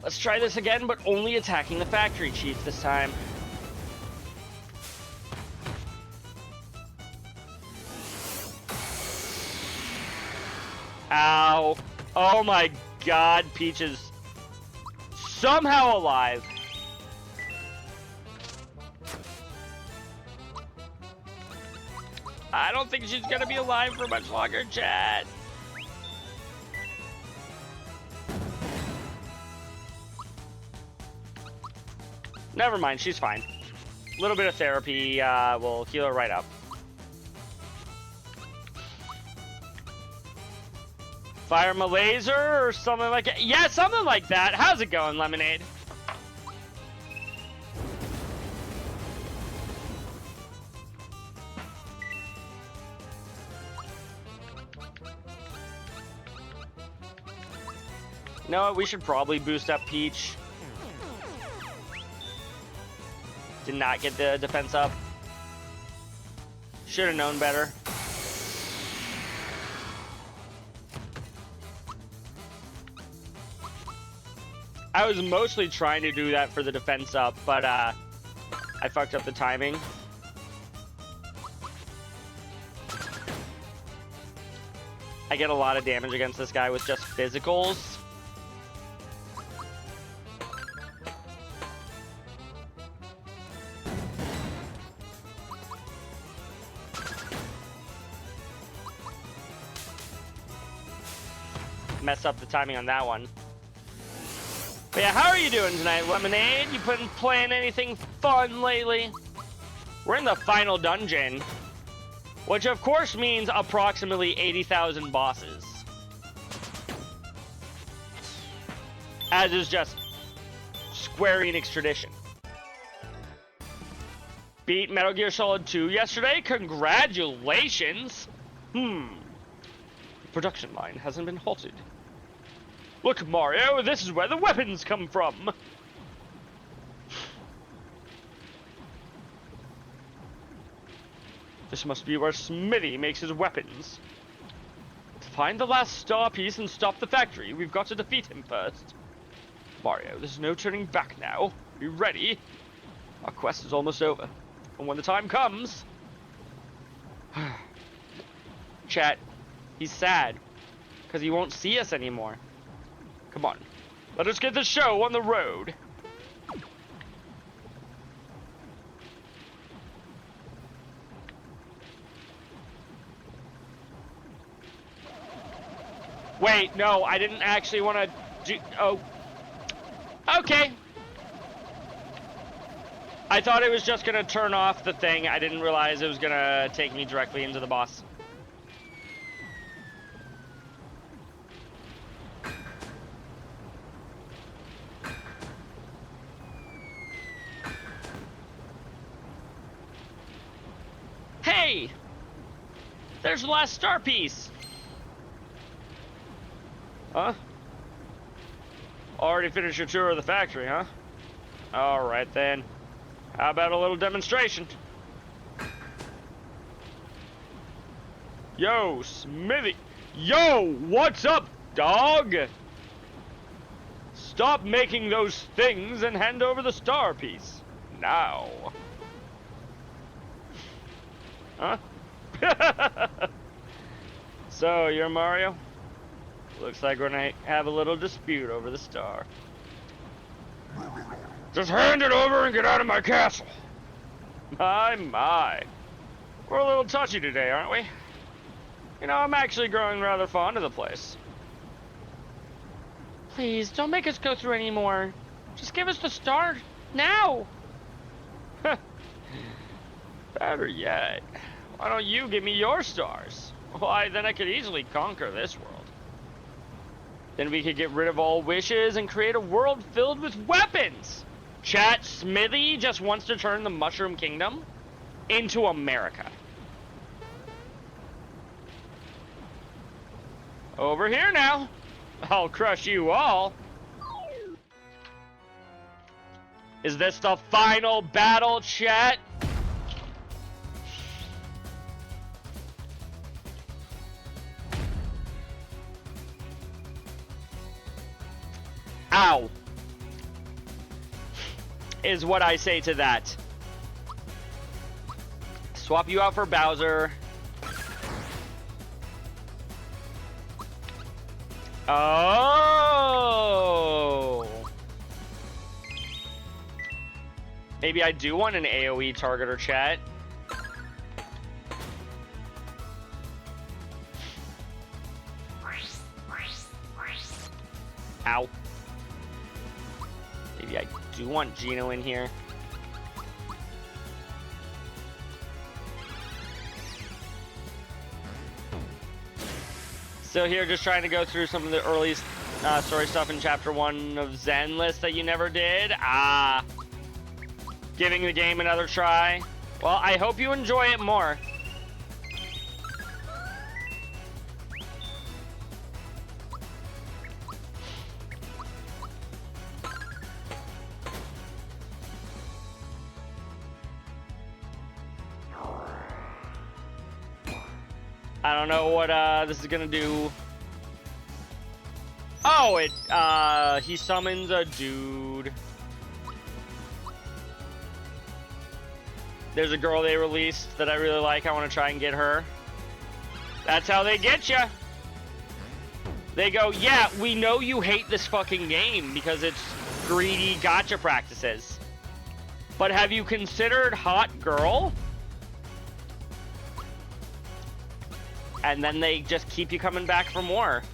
Let's try this again, but only attacking the factory chief this time. Ow. Oh my god, Peach is somehow alive. I don't think she's gonna be alive for much longer, chat. Never mind, she's fine. A little bit of therapy will heal her right up. Fire my laser or something like that. Yeah, something like that. How's it going, Lemonade? You know what? We should probably boost up Peach. Did not get the defense up. Should have known better. I was mostly trying to do that for the defense up, but I fucked up the timing. I get a lot of damage against this guy with just physicals. Mess up the timing on that one. But yeah, how are you doing tonight, Lemonade? You been playing anything fun lately? We're in the final dungeon, which of course means approximately 80,000 bosses. As is just Square Enix tradition. Beat Metal Gear Solid 2 yesterday? Congratulations! Production line hasn't been halted. Look, Mario, this is where the weapons come from! This must be where Smithy makes his weapons. To find the last star piece and stop the factory, we've got to defeat him first. Mario, there's no turning back now. Be ready. Our quest is almost over. And when the time comes... Chat, he's sad. Because he won't see us anymore. Come on. Let us get the show on the road. Wait, no, I didn't actually want to do... Oh. Okay. I thought it was just going to turn off the thing. I didn't realize it was going to take me directly into the boss. Hey! There's the last star piece! Huh? Already finished your tour of the factory, huh? Alright then. How about a little demonstration? Yo, Smithy. Yo, what's up, dog? Stop making those things and hand over the star piece. Now. Huh? So, you're Mario? Looks like we're gonna have a little dispute over the star. Just hand it over and get out of my castle. My. We're a little touchy today, aren't we? You know, I'm actually growing rather fond of the place. Please, don't make us go through any more. Just give us the star now. Better yet, why don't you give me your stars? Why, then I could easily conquer this world. Then we could get rid of all wishes and create a world filled with weapons. Chat, Smithy just wants to turn the Mushroom Kingdom into America. Over here now. I'll crush you all. Is this the final battle, chat? Ow. Is what I say to that. Swap you out for Bowser. Oh. Maybe I do want an AoE targeter, chat. Ow. Maybe I do want Geno in here. Still here, just trying to go through some of the early story stuff in Chapter 1 of Zenless that you never did. Giving the game another try. Well, I hope you enjoy it more. I don't know what this is gonna do. Oh, he summons a dude. There's a girl they released that I really like. I want to try and get her. That's how they get you. They go, yeah, we know you hate this fucking game because it's greedy gacha practices. But have you considered hot girl? And then they just keep you coming back for more.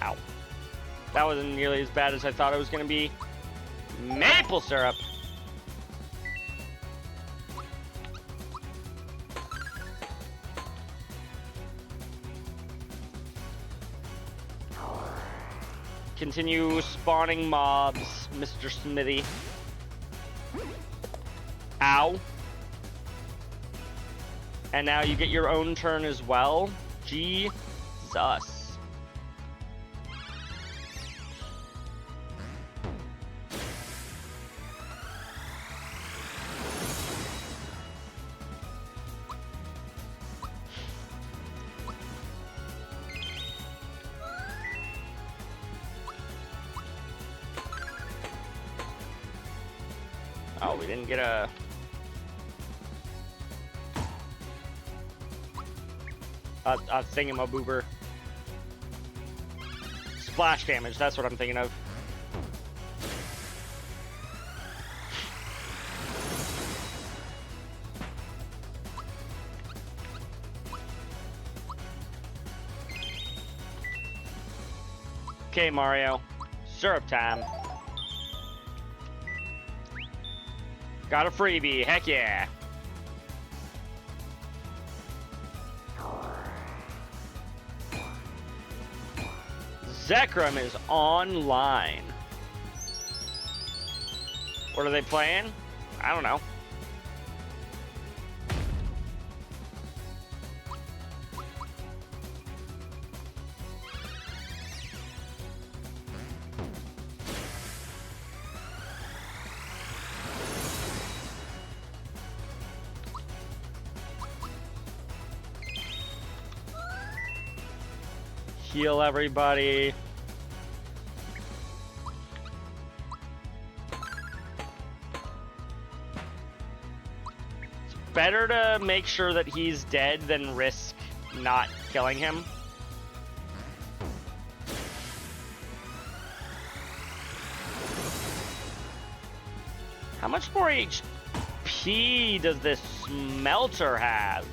Ow. That wasn't nearly as bad as I thought it was going to be. Maple syrup. Continue spawning mobs, Mr. Smithy. Ow. And now you get your own turn as well. Jesus. Oh, we didn't get a thingamaboober. Splash damage, that's what I'm thinking of. Okay, Mario. Syrup time. Got a freebie, heck yeah. Zekrom is online. What are they playing? I don't know. Heal everybody. It's better to make sure that he's dead than risk not killing him. How much more HP does this smelter have?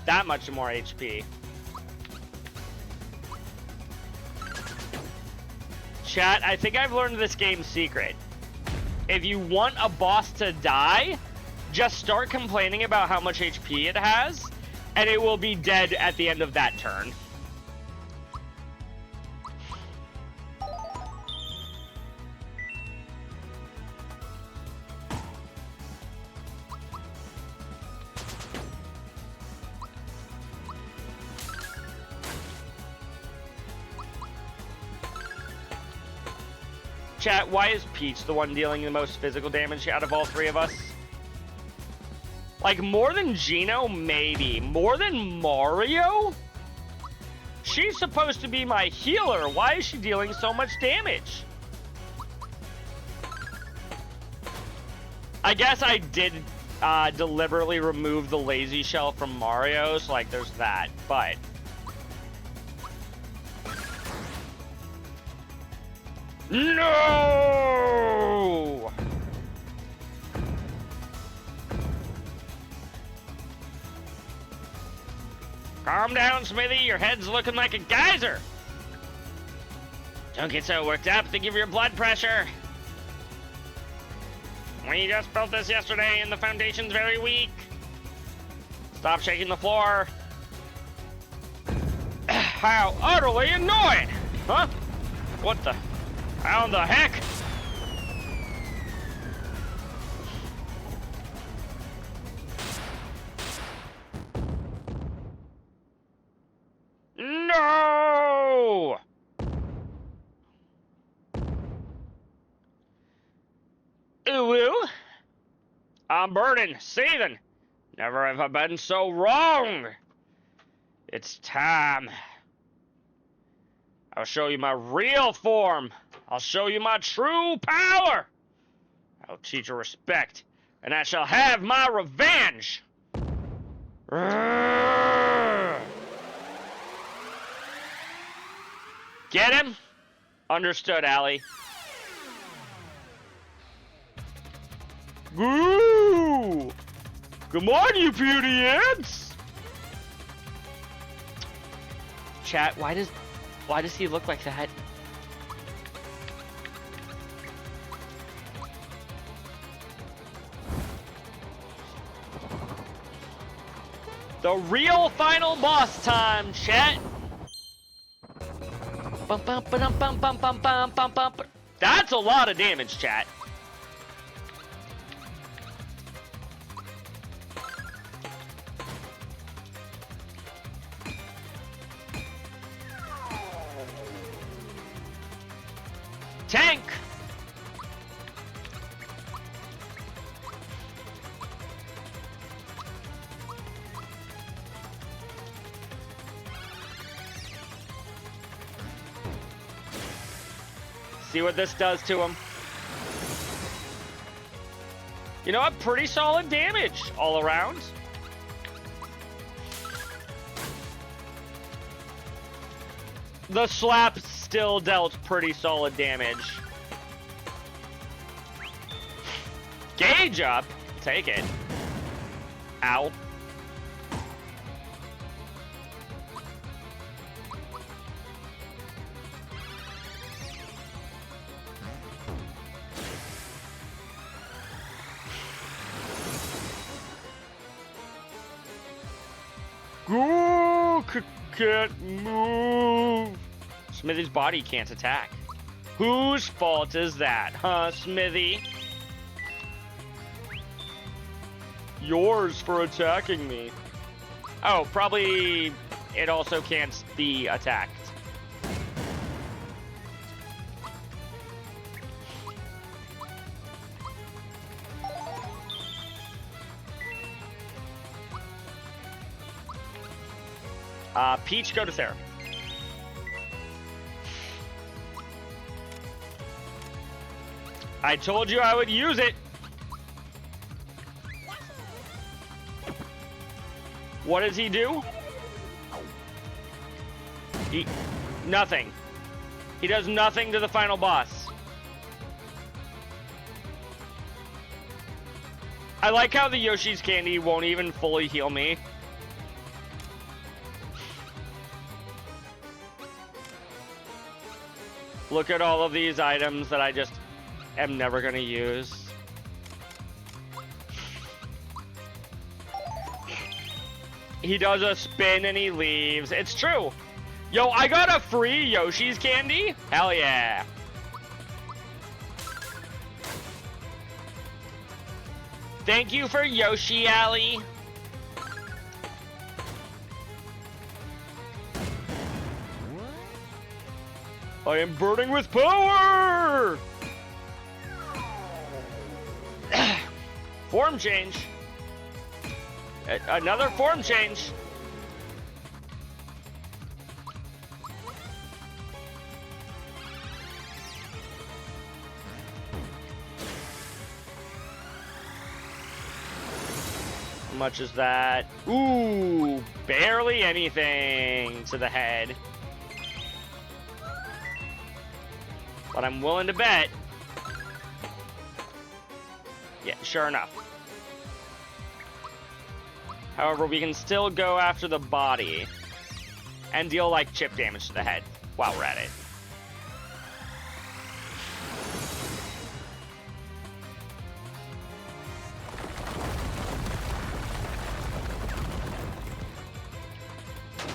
That much more HP. Chat, I think I've learned this game's secret. If you want a boss to die, just start complaining about how much HP it has, and it will be dead at the end of that turn. Chat, why is Peach the one dealing the most physical damage out of all three of us? Like, more than Geno, maybe. More than Mario? She's supposed to be my healer. Why is she dealing so much damage? I guess I did deliberately remove the lazy shell from Mario, so, like, there's that. But no! Calm down, Smithy. Your head's looking like a geyser. Don't get so worked up. Think of your blood pressure. We just built this yesterday and the foundation's very weak. Stop shaking the floor. How utterly annoying! Huh? What the? How the heck? No! Ooh, I'm burning, seething. Never have I been so wrong. It's time. I'll show you my real form. I'll show you my true power. I'll teach you respect, and I shall have my revenge. Get him? Understood, Allie. Goo! Come on, you beauty ants! Chat, why does he look like that? The real final boss time, chat. Bum, bum, ba-dum, bum, bum, bum, bum, bum, bum. That's a lot of damage, chat. Tank! See what this does to him. You know what? Pretty solid damage all around. The slap still dealt pretty solid damage. Gauge up. Take it. Ow. Can't move. Smithy's body can't attack. Whose fault is that, huh, Smithy? Yours for attacking me. Oh, probably it also can't be attacked. Peach, go to therapy. I told you I would use it. What does he do? Nothing. He does nothing to the final boss. I like how the Yoshi's Candy won't even fully heal me. Look at all of these items that I just am never gonna use. He does a spin and he leaves. It's true. Yo, I got a free Yoshi's Candy? Hell yeah. Thank you for Yoshi Alley. I am burning with power! Form change. Another form change. How much is that? Ooh, barely anything to the head. But I'm willing to bet. Yeah, sure enough. However, we can still go after the body and deal like chip damage to the head while we're at it.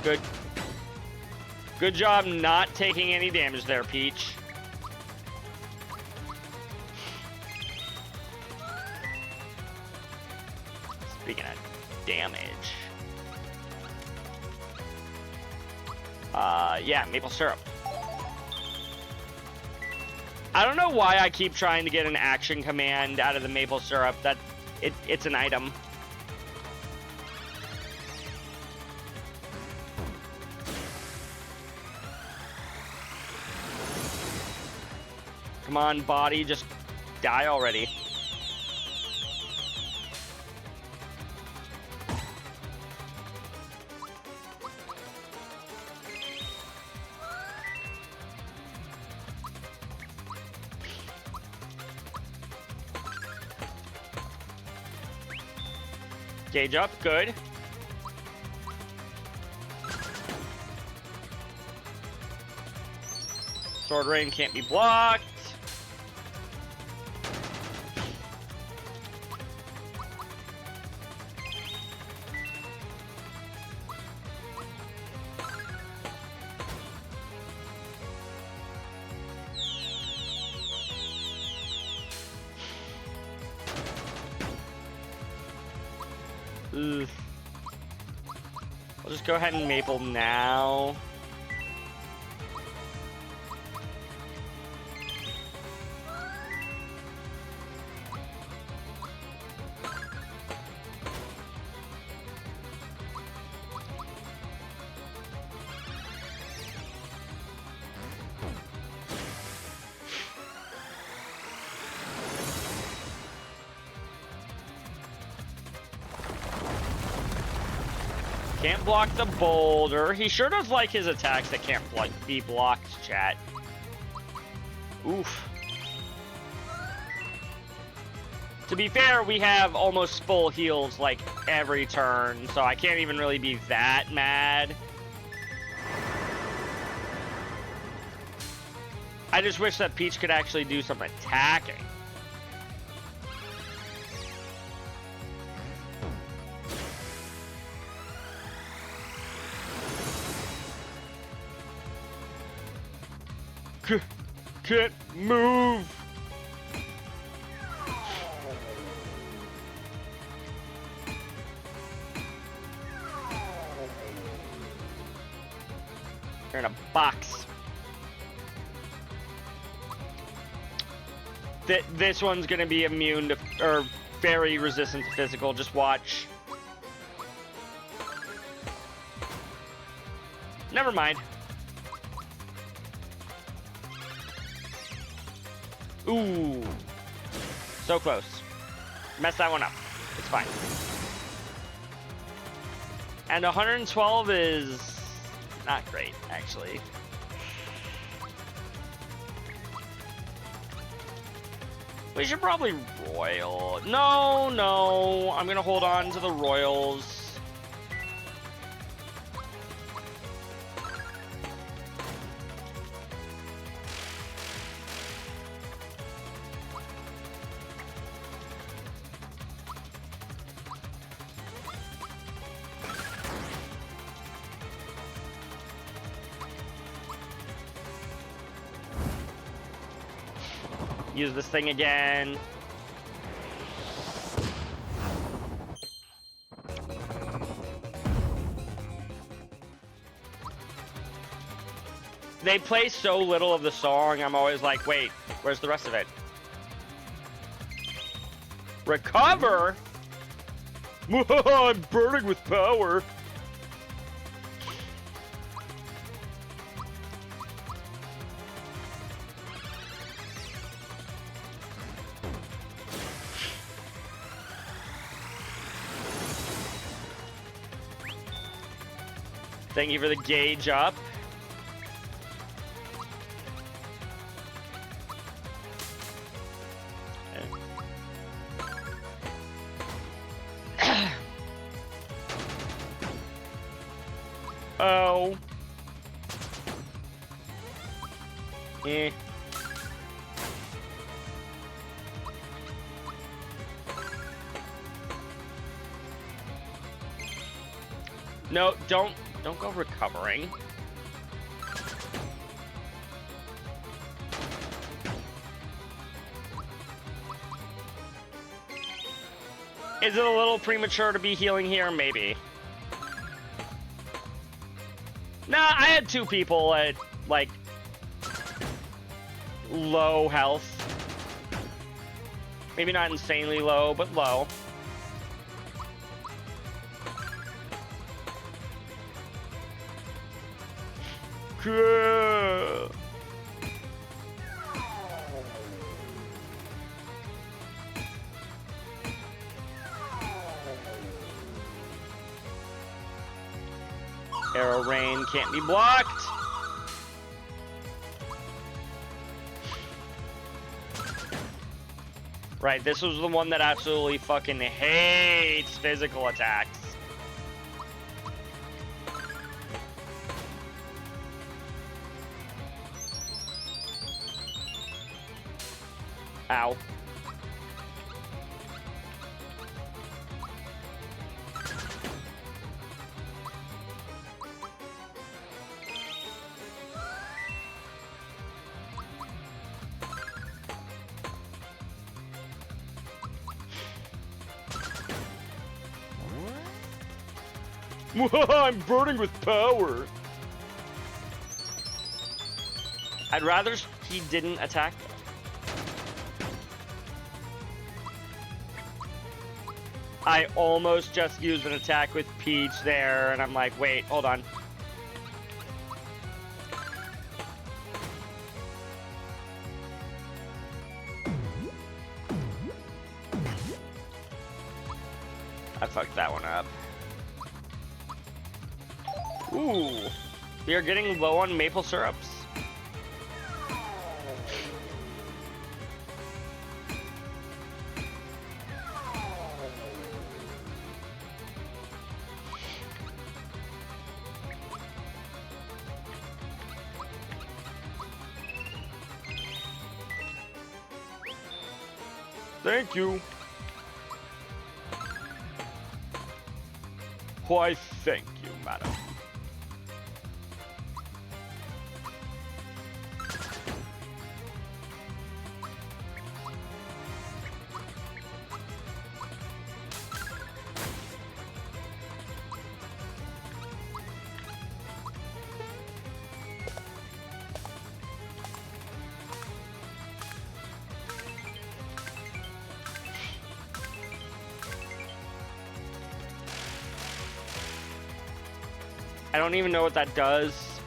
Good. Good job not taking any damage there, Peach. Speaking of damage. Yeah, maple syrup. I don't know why I keep trying to get an action command out of the maple syrup. It's an item. Come on, body, just die already. Gauge up, good. Sword Rain can't be blocked. I'll just go ahead and maple now. Can't block the boulder. He sure does like his attacks that can't be blocked, chat. Oof. To be fair, we have almost full heals like every turn, so I can't even really be that mad. I just wish that Peach could actually do some attacking. Can't move. You're in a box. This one's gonna be immune to, or very resistant to physical. Just watch. Never mind. Ooh. So close. Mess that one up. It's fine. And 112 is not great, actually. We should probably royal. No, no. I'm gonna hold on to the royals. Use this thing again. They play so little of the song, I'm always like, wait, where's the rest of it? Recover? I'm burning with power. Thank you for the gauge up. Oh. Eh. No, don't go recovering. Is it a little premature to be healing here? Maybe. Nah, I had two people at, like, low health. Maybe not insanely low, but low. Cool. Arrow rain can't be blocked. Right, this was the one that absolutely fucking hates physical attacks. Ow. I'm burning with power. I'd rather he didn't attack them. I almost just used an attack with Peach there, and I'm like, wait, hold on. I fucked that one up. Ooh, we are getting low on maple syrups. Thank you. Why, thank you, madam. I don't even know what that does.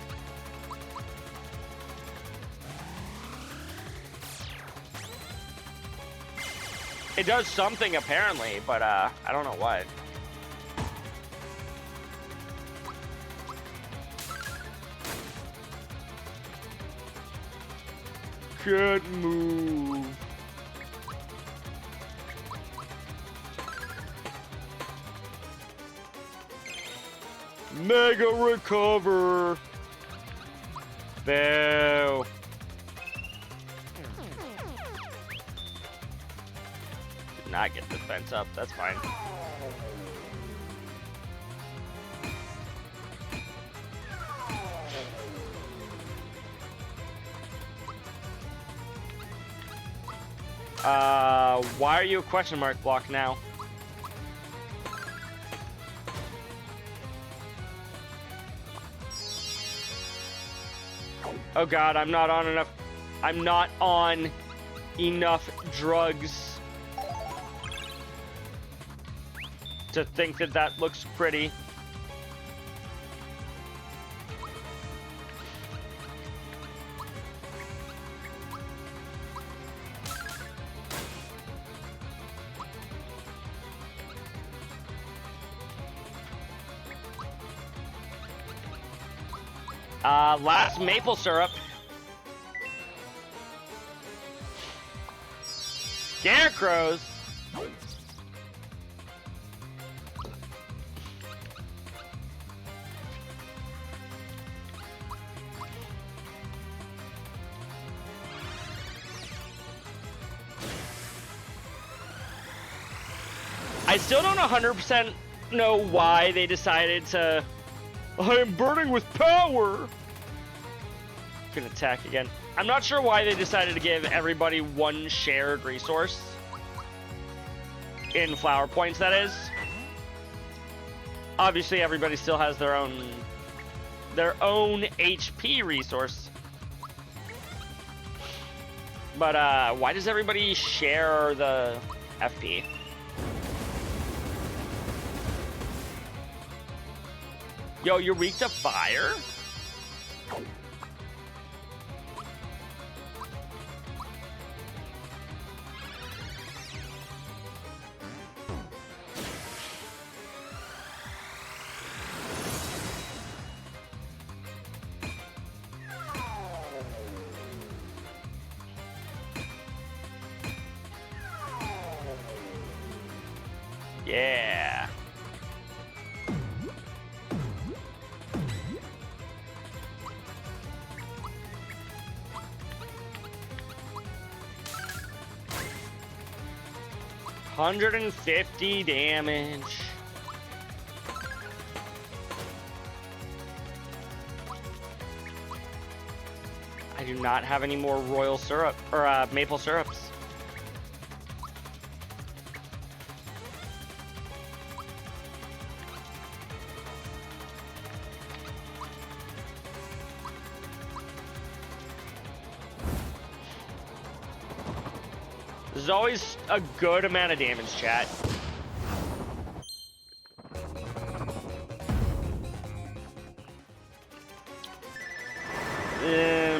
It does something apparently, but I don't know what. Can't move. Mega recover. Boo. Did not get defense up. That's fine. Why are you a question mark block now? Oh god, I'm not on enough drugs to think that that looks pretty. Last maple syrup. Scarecrows. I still don't 100% know why they decided to... I am burning with power! Gonna attack again. I'm not sure why they decided to give everybody one shared resource. In flower points, that is. Obviously, everybody still has their own HP resource. But, why does everybody share the FP? Yo, you're weak to fire? Yeah. $150 damage. I do not have any more royal syrup or maple syrups. There's always a good amount of damage, chat.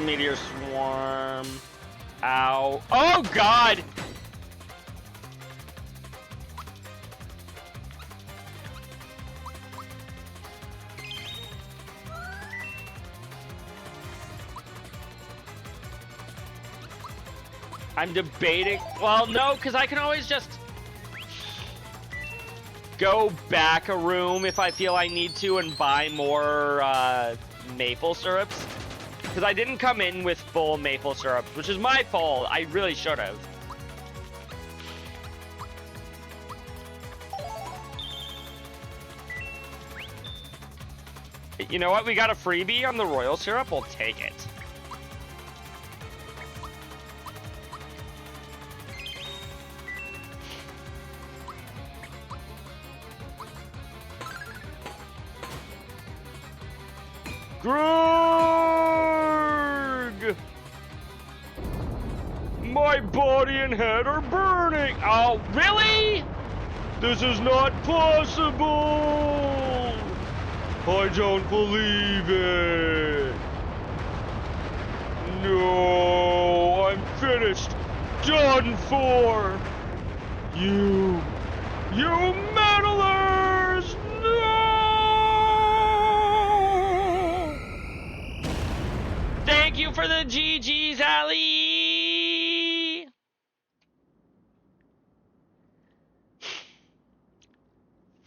Meteor swarm. Ow. Oh, God! I'm debating. Well, no, because I can always just go back a room if I feel I need to and buy more maple syrups. Because I didn't come in with full maple syrups, which is my fault. I really should have. You know what? We got a freebie on the royal syrup. We'll take it. Grog! My body and head are burning! Oh, really? This is not possible! I don't believe it. No, I'm finished. Done for. You meddlers! No! Thank you for the GG's, Ali!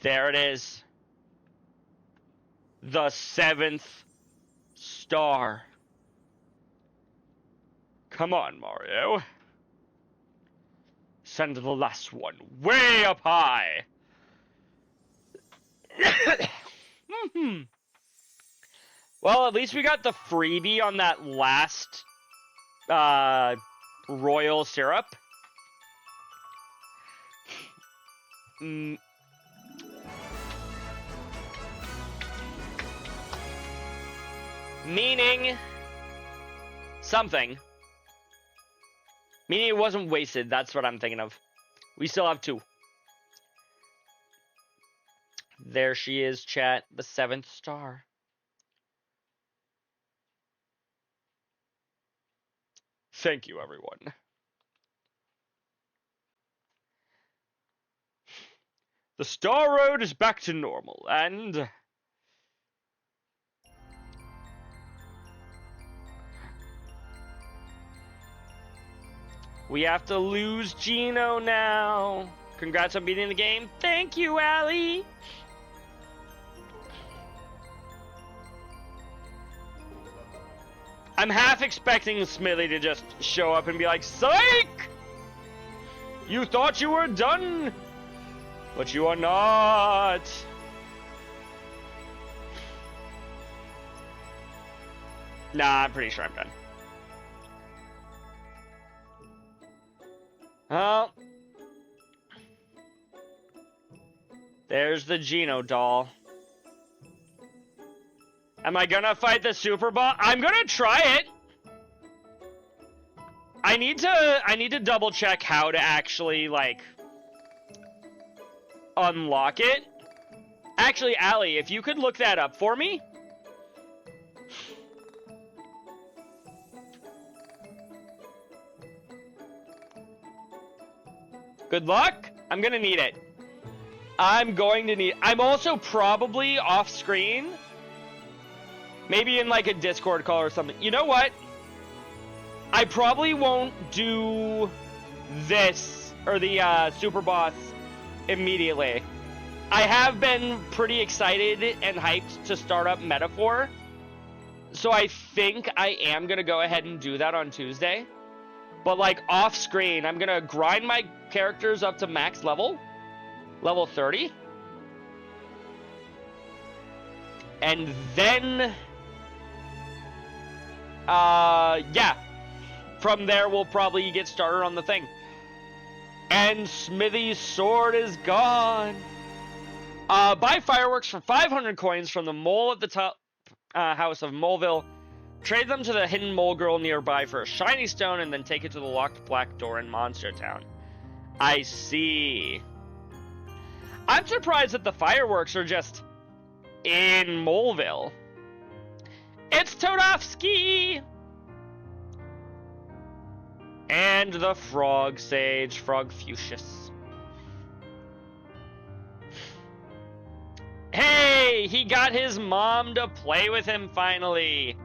There it is. The 7th star. Come on, Mario. Send the last one way up high. Well, at least we got the freebie on that last royal syrup. Meaning something. Meaning it wasn't wasted. That's what I'm thinking of. We still have 2. There she is, chat. The 7th star. Thank you, everyone. The Star Road is back to normal, and... we have to lose Gino now. Congrats on beating the game. Thank you, Ali. I'm half expecting Smithy to just show up and be like, psych! You thought you were done, but you are not. Nah, I'm pretty sure I'm done. Oh. There's the Geno doll. Am I gonna fight the Super Boss? I'm gonna try it. I need to double check how to actually, like, unlock it. Actually, Ali, if you could look that up for me. Good luck. I'm gonna need it. I'm also probably off screen. Maybe in like a Discord call or something. You know what? I probably won't do this or the Super Boss immediately. I have been pretty excited and hyped to start up Metaphor. So I think I am gonna go ahead and do that on Tuesday. But like off screen, I'm gonna grind my characters up to max level 30. And then, yeah. From there, we'll probably get started on the thing. And Smithy's sword is gone. Buy fireworks for 500 coins from the mole at the top house of Moleville. Trade them to the hidden mole girl nearby for a shiny stone, and then take it to the locked black door in Monster Town. I see. I'm surprised that the fireworks are just in Moleville. It's Todofsky! And the Frog Sage, Frogfucius. Hey! He got his mom to play with him finally!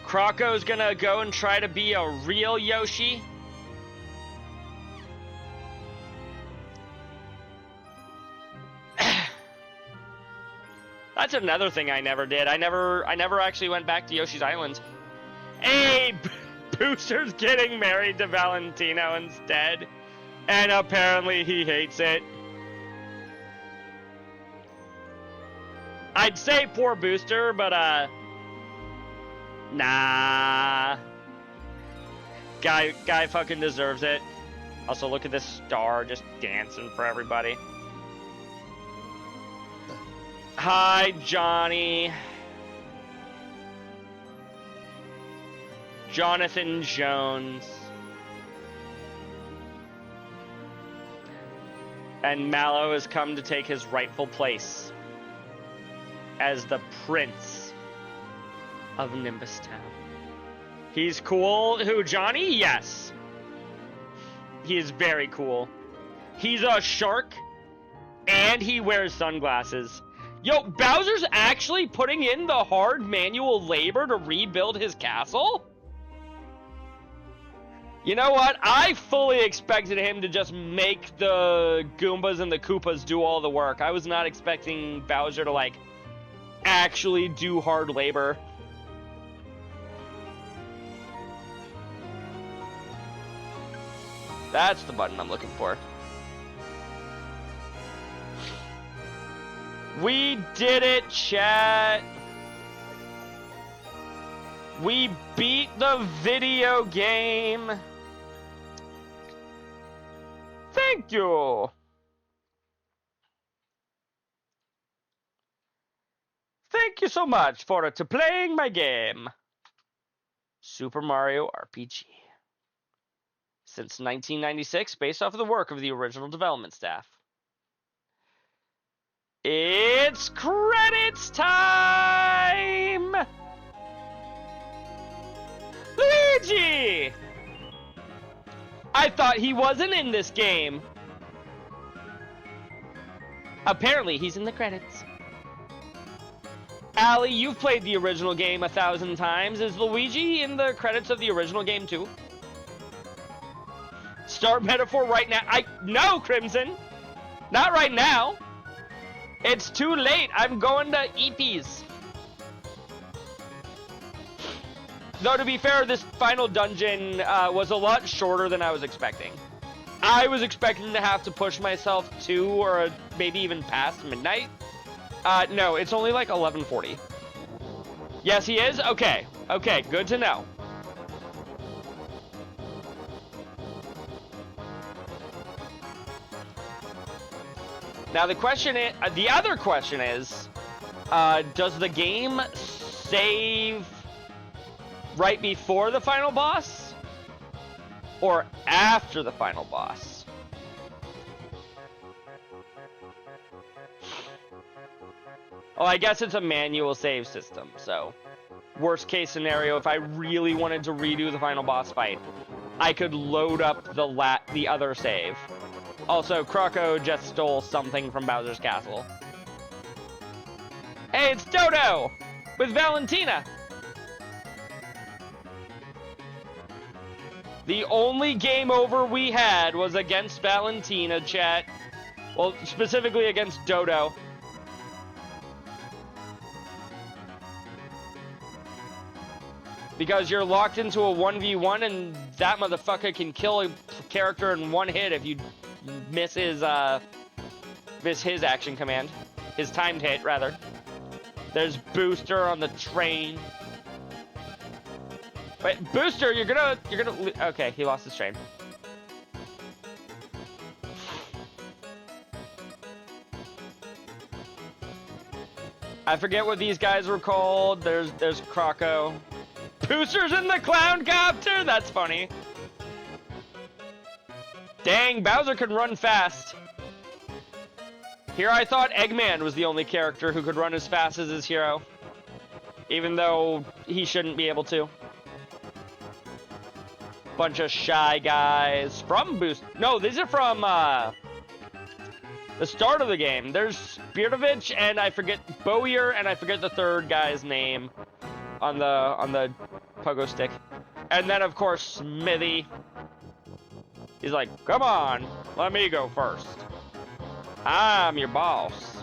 Croco's gonna go and try to be a real Yoshi. That's another thing I never did. I never actually went back to Yoshi's Island. Hey, Booster's getting married to Valentino instead. And apparently he hates it. I'd say poor Booster, but nah. Guy fucking deserves it. Also, look at this star just dancing for everybody. Hi, Johnny. Jonathan Jones. And Mallow has come to take his rightful place as the Prince of Nimbus Town. He's cool. Who, Johnny? Yes. He is very cool. He's a shark, and he wears sunglasses. Yo, Bowser's actually putting in the hard manual labor to rebuild his castle? You know what? I fully expected him to just make the Goombas and the Koopas do all the work. I was not expecting Bowser to, like, actually do hard labor. That's the button I'm looking for. We did it, chat. We beat the video game. Thank you. Thank you so much for playing my game. Super Mario RPG. Since 1996, based off of the work of the original development staff. It's credits time! Luigi! I thought he wasn't in this game. Apparently, he's in the credits. Allie, you've played the original game 1,000 times. Is Luigi in the credits of the original game too? Start metaphor right now. No, Crimson. Not right now. It's too late. I'm going to Eepee's. Though, to be fair, this final dungeon was a lot shorter than I was expecting. I was expecting to have to push myself to, or maybe even past midnight. No, it's only like 11:40. Yes, he is? Okay. Okay, good to know. Now the question is, the other question is, does the game save right before the final boss or after the final boss? Oh, I guess it's a manual save system, so worst case scenario, if I really wanted to redo the final boss fight, I could load up the other save. Also, Croco just stole something from Bowser's Castle. Hey, it's Dodo! With Valentina! The only game over we had was against Valentina, chat. Well, specifically against Dodo. Because you're locked into a 1v1 and that motherfucker can kill a character in one hit if you miss his action command. His timed hit, rather. There's Booster on the train. Wait, Booster, you're gonna... Okay, he lost his train. I forget what these guys were called. There's Croco. Booster's in the clown copter? That's funny. Dang, Bowser can run fast. Here I thought Eggman was the only character who could run as fast as his hero. Even though he shouldn't be able to. Bunch of shy guys from Boost. No, these are from the start of the game. There's Spiritovich and I forget Bowyer and I forget the third guy's name on the pogo stick. And then of course Smithy. He's like, come on, let me go first. I'm your boss.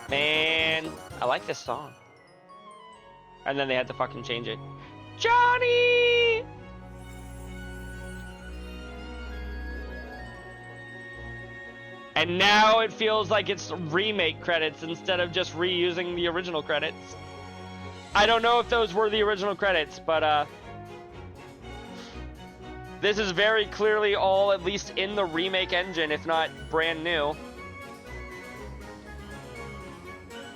Man, I like this song. And then they had to fucking change it. Johnny! And now it feels like it's remake credits instead of just reusing the original credits. I don't know if those were the original credits, but this is very clearly all at least in the remake engine, if not brand new.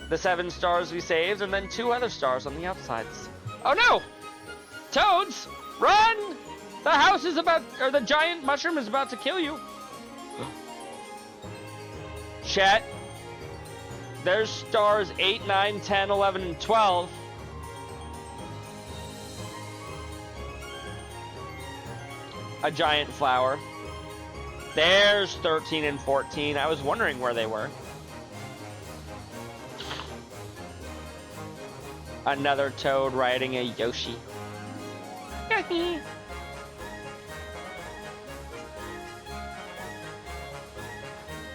the 7 stars we saved, and then 2 other stars on the outsides. Oh no! Toads! Run! The house is about, or the giant mushroom is about to kill you. Chat. There's stars 8, 9, 10, 11, and 12. A giant flower. There's 13 and 14. I was wondering where they were. Another toad riding a Yoshi.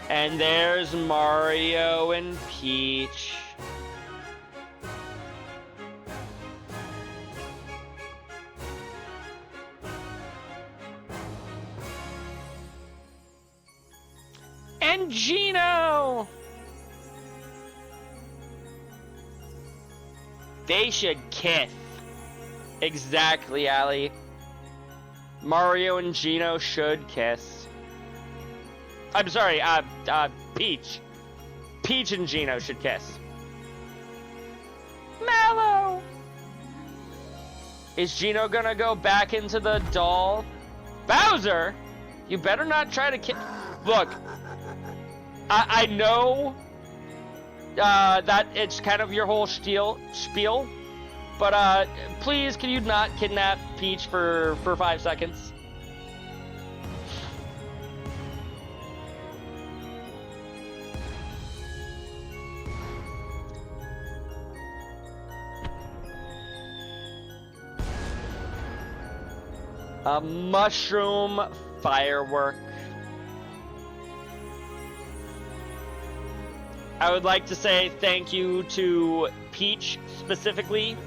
And there's Mario and Peach. And Gino! They should kiss. Exactly, Allie. Mario and Gino should kiss. I'm sorry, Peach. Peach and Gino should kiss. Mallow! Is Gino gonna go back into the doll? Bowser! You better not try to kiss. Look, I know that it's kind of your whole spiel, but please, can you not kidnap Peach for 5 seconds? A mushroom firework. I would like to say thank you to Peach specifically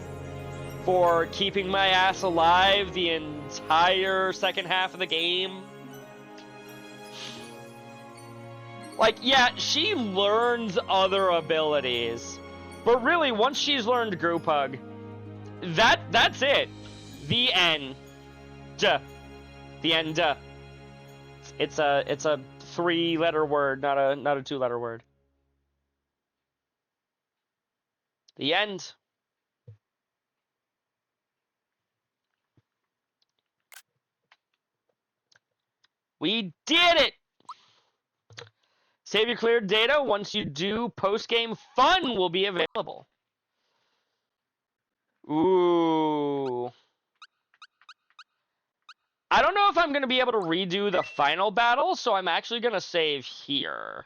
for keeping my ass alive the entire second half of the game. Like, yeah, she learns other abilities, but really, once she's learned Group Hug, that's it. The end. The end. It's a 3-letter word, not a 2-letter word. The end. We did it! Save your cleared data. Once you do, post-game fun will be available. Ooh. I don't know if I'm going to be able to redo the final battle, so I'm actually going to save here.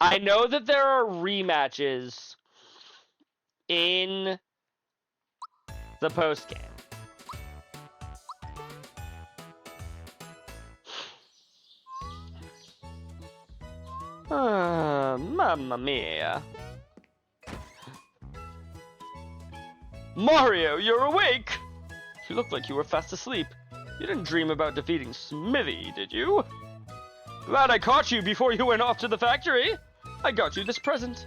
I know that there are rematches in the post-game. Mamma mia. Mario, you're awake! You look like you were fast asleep. You didn't dream about defeating Smithy, did you? Glad I caught you before you went off to the factory. I got you this present.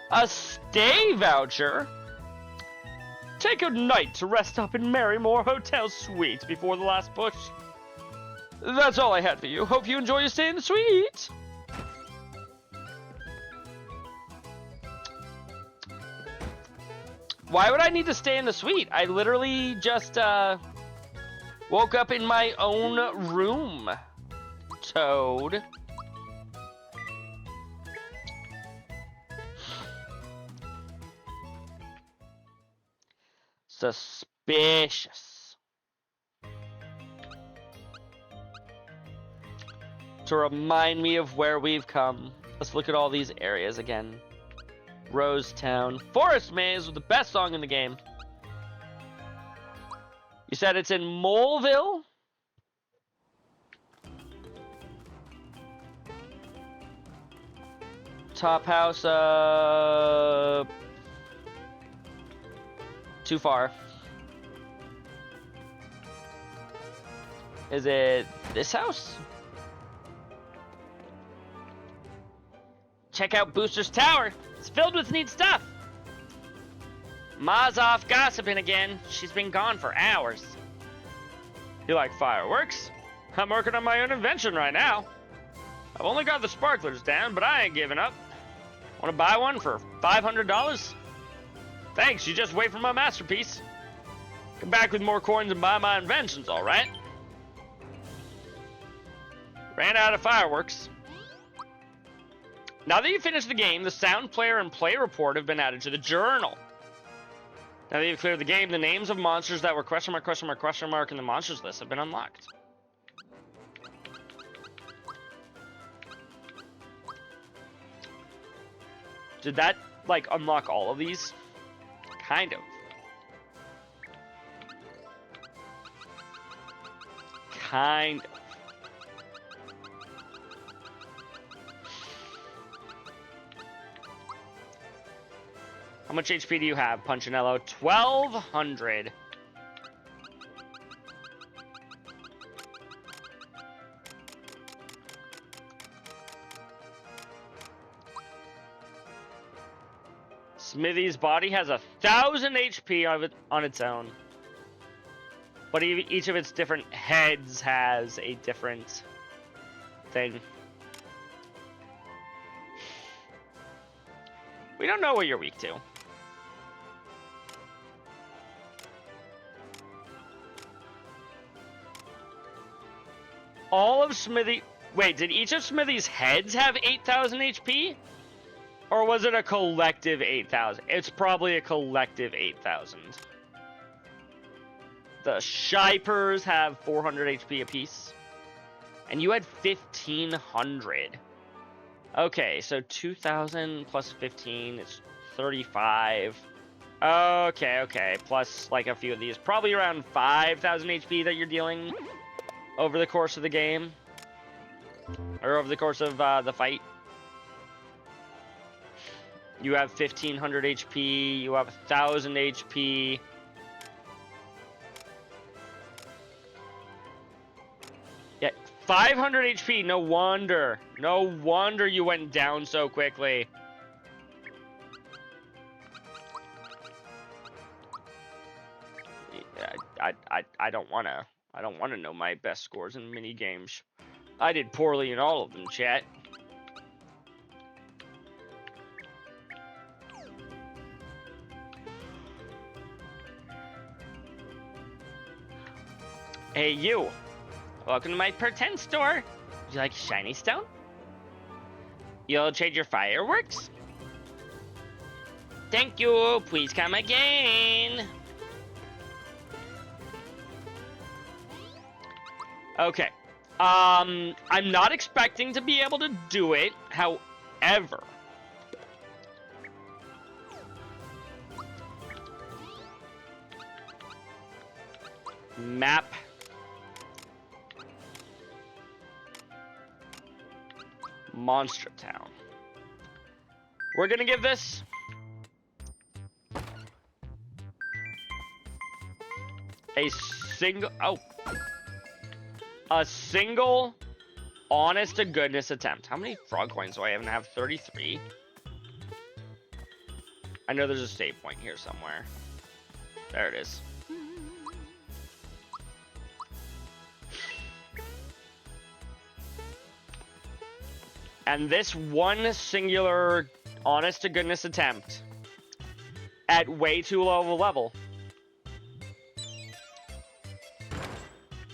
A stay voucher? Take a night to rest up in Marrymore Hotel Suite before the last push. That's all I had for you. Hope you enjoy your stay in the suite. Why would I need to stay in the suite? I literally just woke up in my own room, Toad. Suspicious. To remind me of where we've come, let's look at all these areas again. Rosetown. Forest Maze with the best song in the game. You said it's in Moleville? Top house, too far. Is it this house? Check out Booster's Tower. It's filled with neat stuff. Ma's off gossiping again. She's been gone for hours. You like fireworks? I'm working on my own invention right now. I've only got the sparklers down, but I ain't giving up. Want to buy one for $500? Thanks, you just wait for my masterpiece. Come back with more coins and buy my inventions, alright? Ran out of fireworks. Now that you've finished the game, the sound player and play report have been added to the journal. Now that you've cleared the game, the names of monsters that were question mark in the monsters list have been unlocked. Did that, like, unlock all of these? Kind of. Kind of. How much HP do you have, Punchinello? 1,200. Smithy's body has 1,000 HP on its own. But each of its different heads has a different thing. We don't know what you're weak to. All of Smithy... Wait, did each of Smithy's heads have 8,000 HP? Or was it a collective 8,000? It's probably a collective 8,000. The Shipers have 400 HP apiece. And you had 1,500. Okay, so 2,000 plus 15 is 35. Okay. Plus, like, a few of these. Probably around 5,000 HP that you're dealing over the course of the game. Or over the course of the fight. You have 1,500 HP. You have 1,000 HP. Yeah, 500 HP. No wonder. No wonder you went down so quickly. I don't wanna know my best scores in mini games. I did poorly in all of them, chat. Hey, you. Welcome to my pretend store. Would you like shiny stone? You'll trade your fireworks? Thank you. Please come again. Okay. I'm not expecting to be able to do it. However, map. Monster Town. We're gonna give this a single honest to goodness attempt. How many frog coins do I even have? 33. I know there's a save point here somewhere. There it is. And this one singular honest to goodness attempt at way too low of a level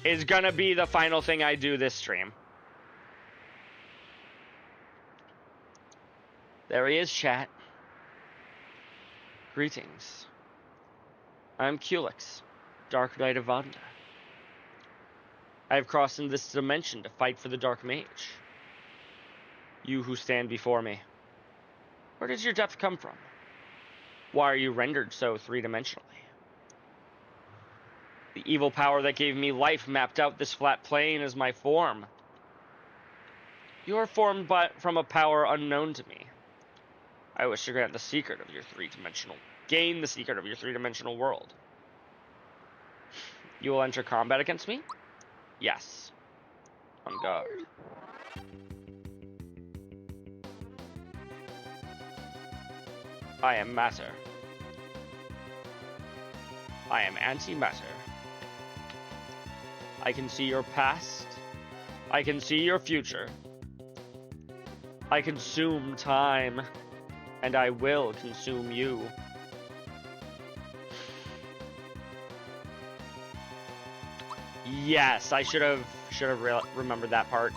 is gonna be the final thing I do this stream. There he is, chat. Greetings. I'm Culex, Dark Knight of Vonda. I have crossed into this dimension to fight for the Dark Mage. You who stand before me, where does your depth come from? Why are you rendered so three-dimensionally? The evil power that gave me life mapped out this flat plane as my form. You are formed from a power unknown to me. I wish to grant the secret of your gain the secret of your three-dimensional world. You will enter combat against me? Yes. On guard. I am matter. I am antimatter. I can see your past. I can see your future. I consume time. And I will consume you. Yes, I should have remembered that part.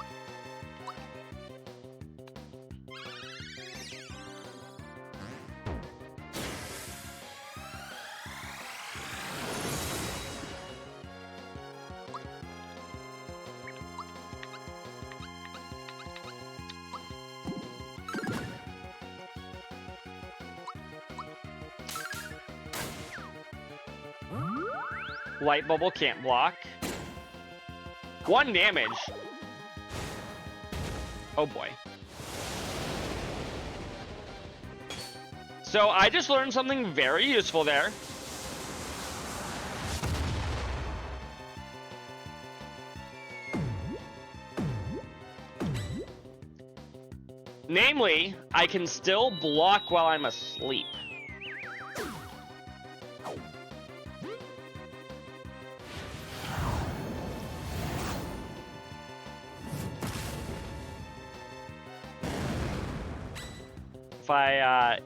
Light bubble can't block. 1 damage. Oh boy. So I just learned something very useful there. Namely, I can still block while I'm asleep.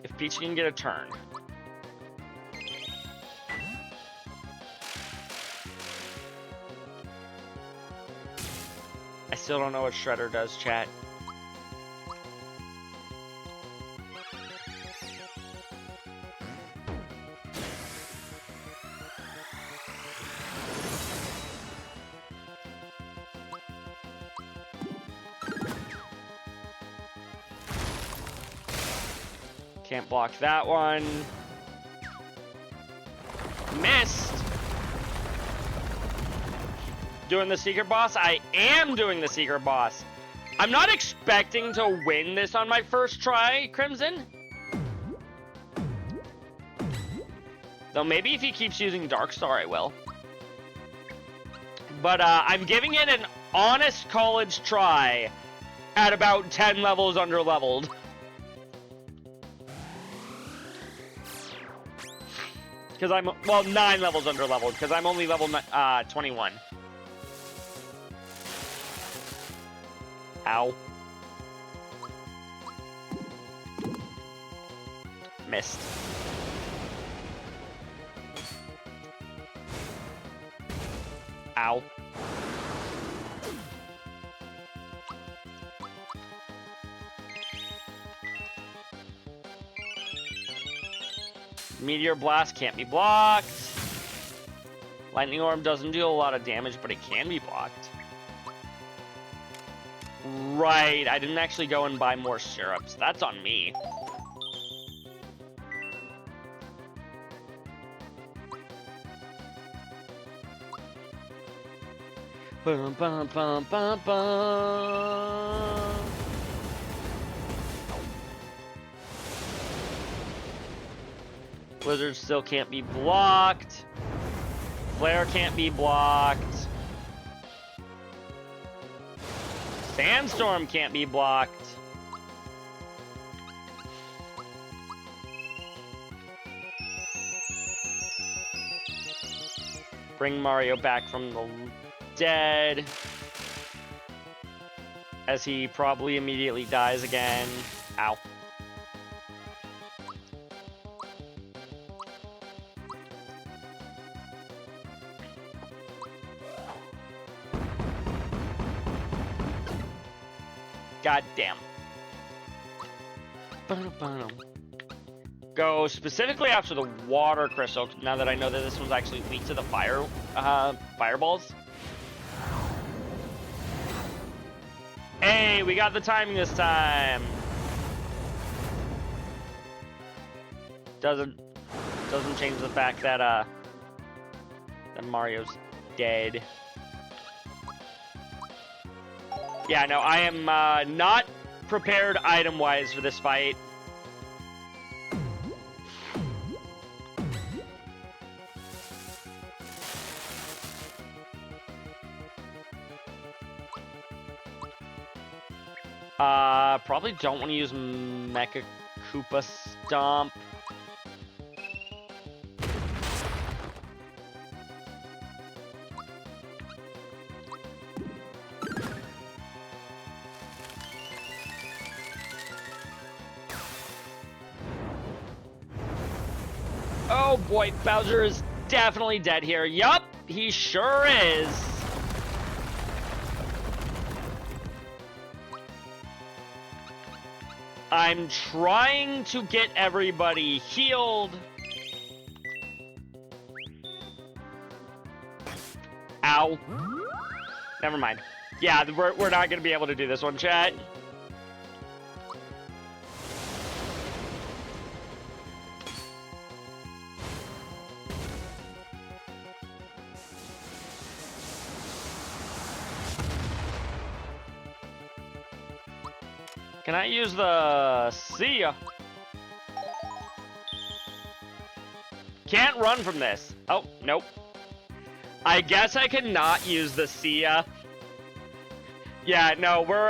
If Peach can get a turn. I still don't know what Shredder does, chat. Can't block that one. Missed! Doing the secret boss? I am doing the secret boss. I'm not expecting to win this on my first try, Crimson. Though maybe if he keeps using Darkstar, I will. But I'm giving it an honest college try at about 10 levels under-leveled. Because I'm, well, 9 levels under-leveled, because I'm only level 21. Ow. Missed. Ow. Meteor Blast can't be blocked. Lightning Orb doesn't do a lot of damage, but it can be blocked. Right, I didn't actually go and buy more syrups. That's on me. Bum, bum, bum, bum, bum. Blizzard still can't be blocked. Flare can't be blocked. Sandstorm can't be blocked. Bring Mario back from the dead. As he probably immediately dies again. Ow. God damn. Go specifically after the water crystal, now that I know that this one's actually weak to the fireballs. Hey, we got the timing this time. Doesn't change the fact that that Mario's dead. Yeah, no, I am not prepared item-wise for this fight. Probably don't want to use Mecha Koopa Stomp. Oh boy, Bowser is definitely dead here. Yup, he sure is. I'm trying to get everybody healed. Ow. Never mind. Yeah, we're not going to be able to do this one, chat. Can I use the see ya? Can't run from this. Oh, nope. I guess I cannot use the see ya. Yeah, no, we're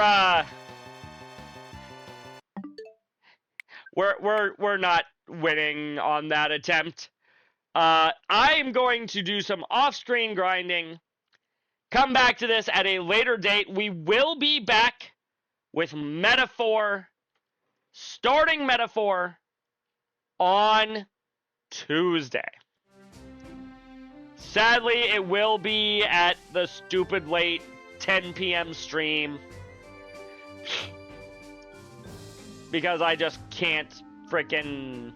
not winning on that attempt. I am going to do some off-screen grinding. Come back to this at a later date. We will be back with Metaphor, starting Metaphor on Tuesday. Sadly, it will be at the stupid late 10 p.m. stream because I just can't frickin'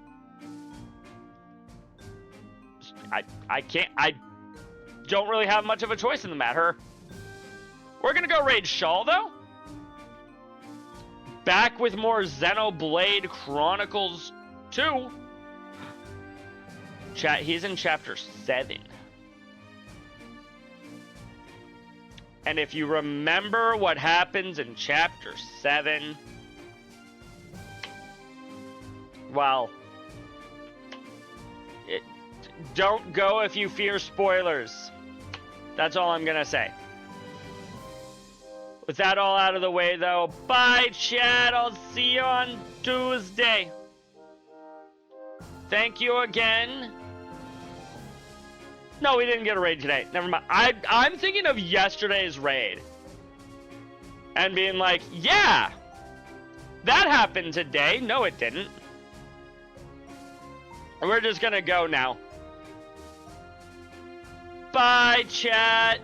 I don't really have much of a choice in the matter. We're gonna go raid Shaw though. Back with more Xenoblade Chronicles 2. Chat, he's in chapter 7. And if you remember what happens in chapter 7, well, don't go if you fear spoilers. That's all I'm gonna say. With that all out of the way, though, bye, chat. I'll see you on Tuesday. Thank you again. No, we didn't get a raid today. Never mind. I'm thinking of yesterday's raid. And being like, yeah, that happened today. No, it didn't. We're just gonna go now. Bye, chat.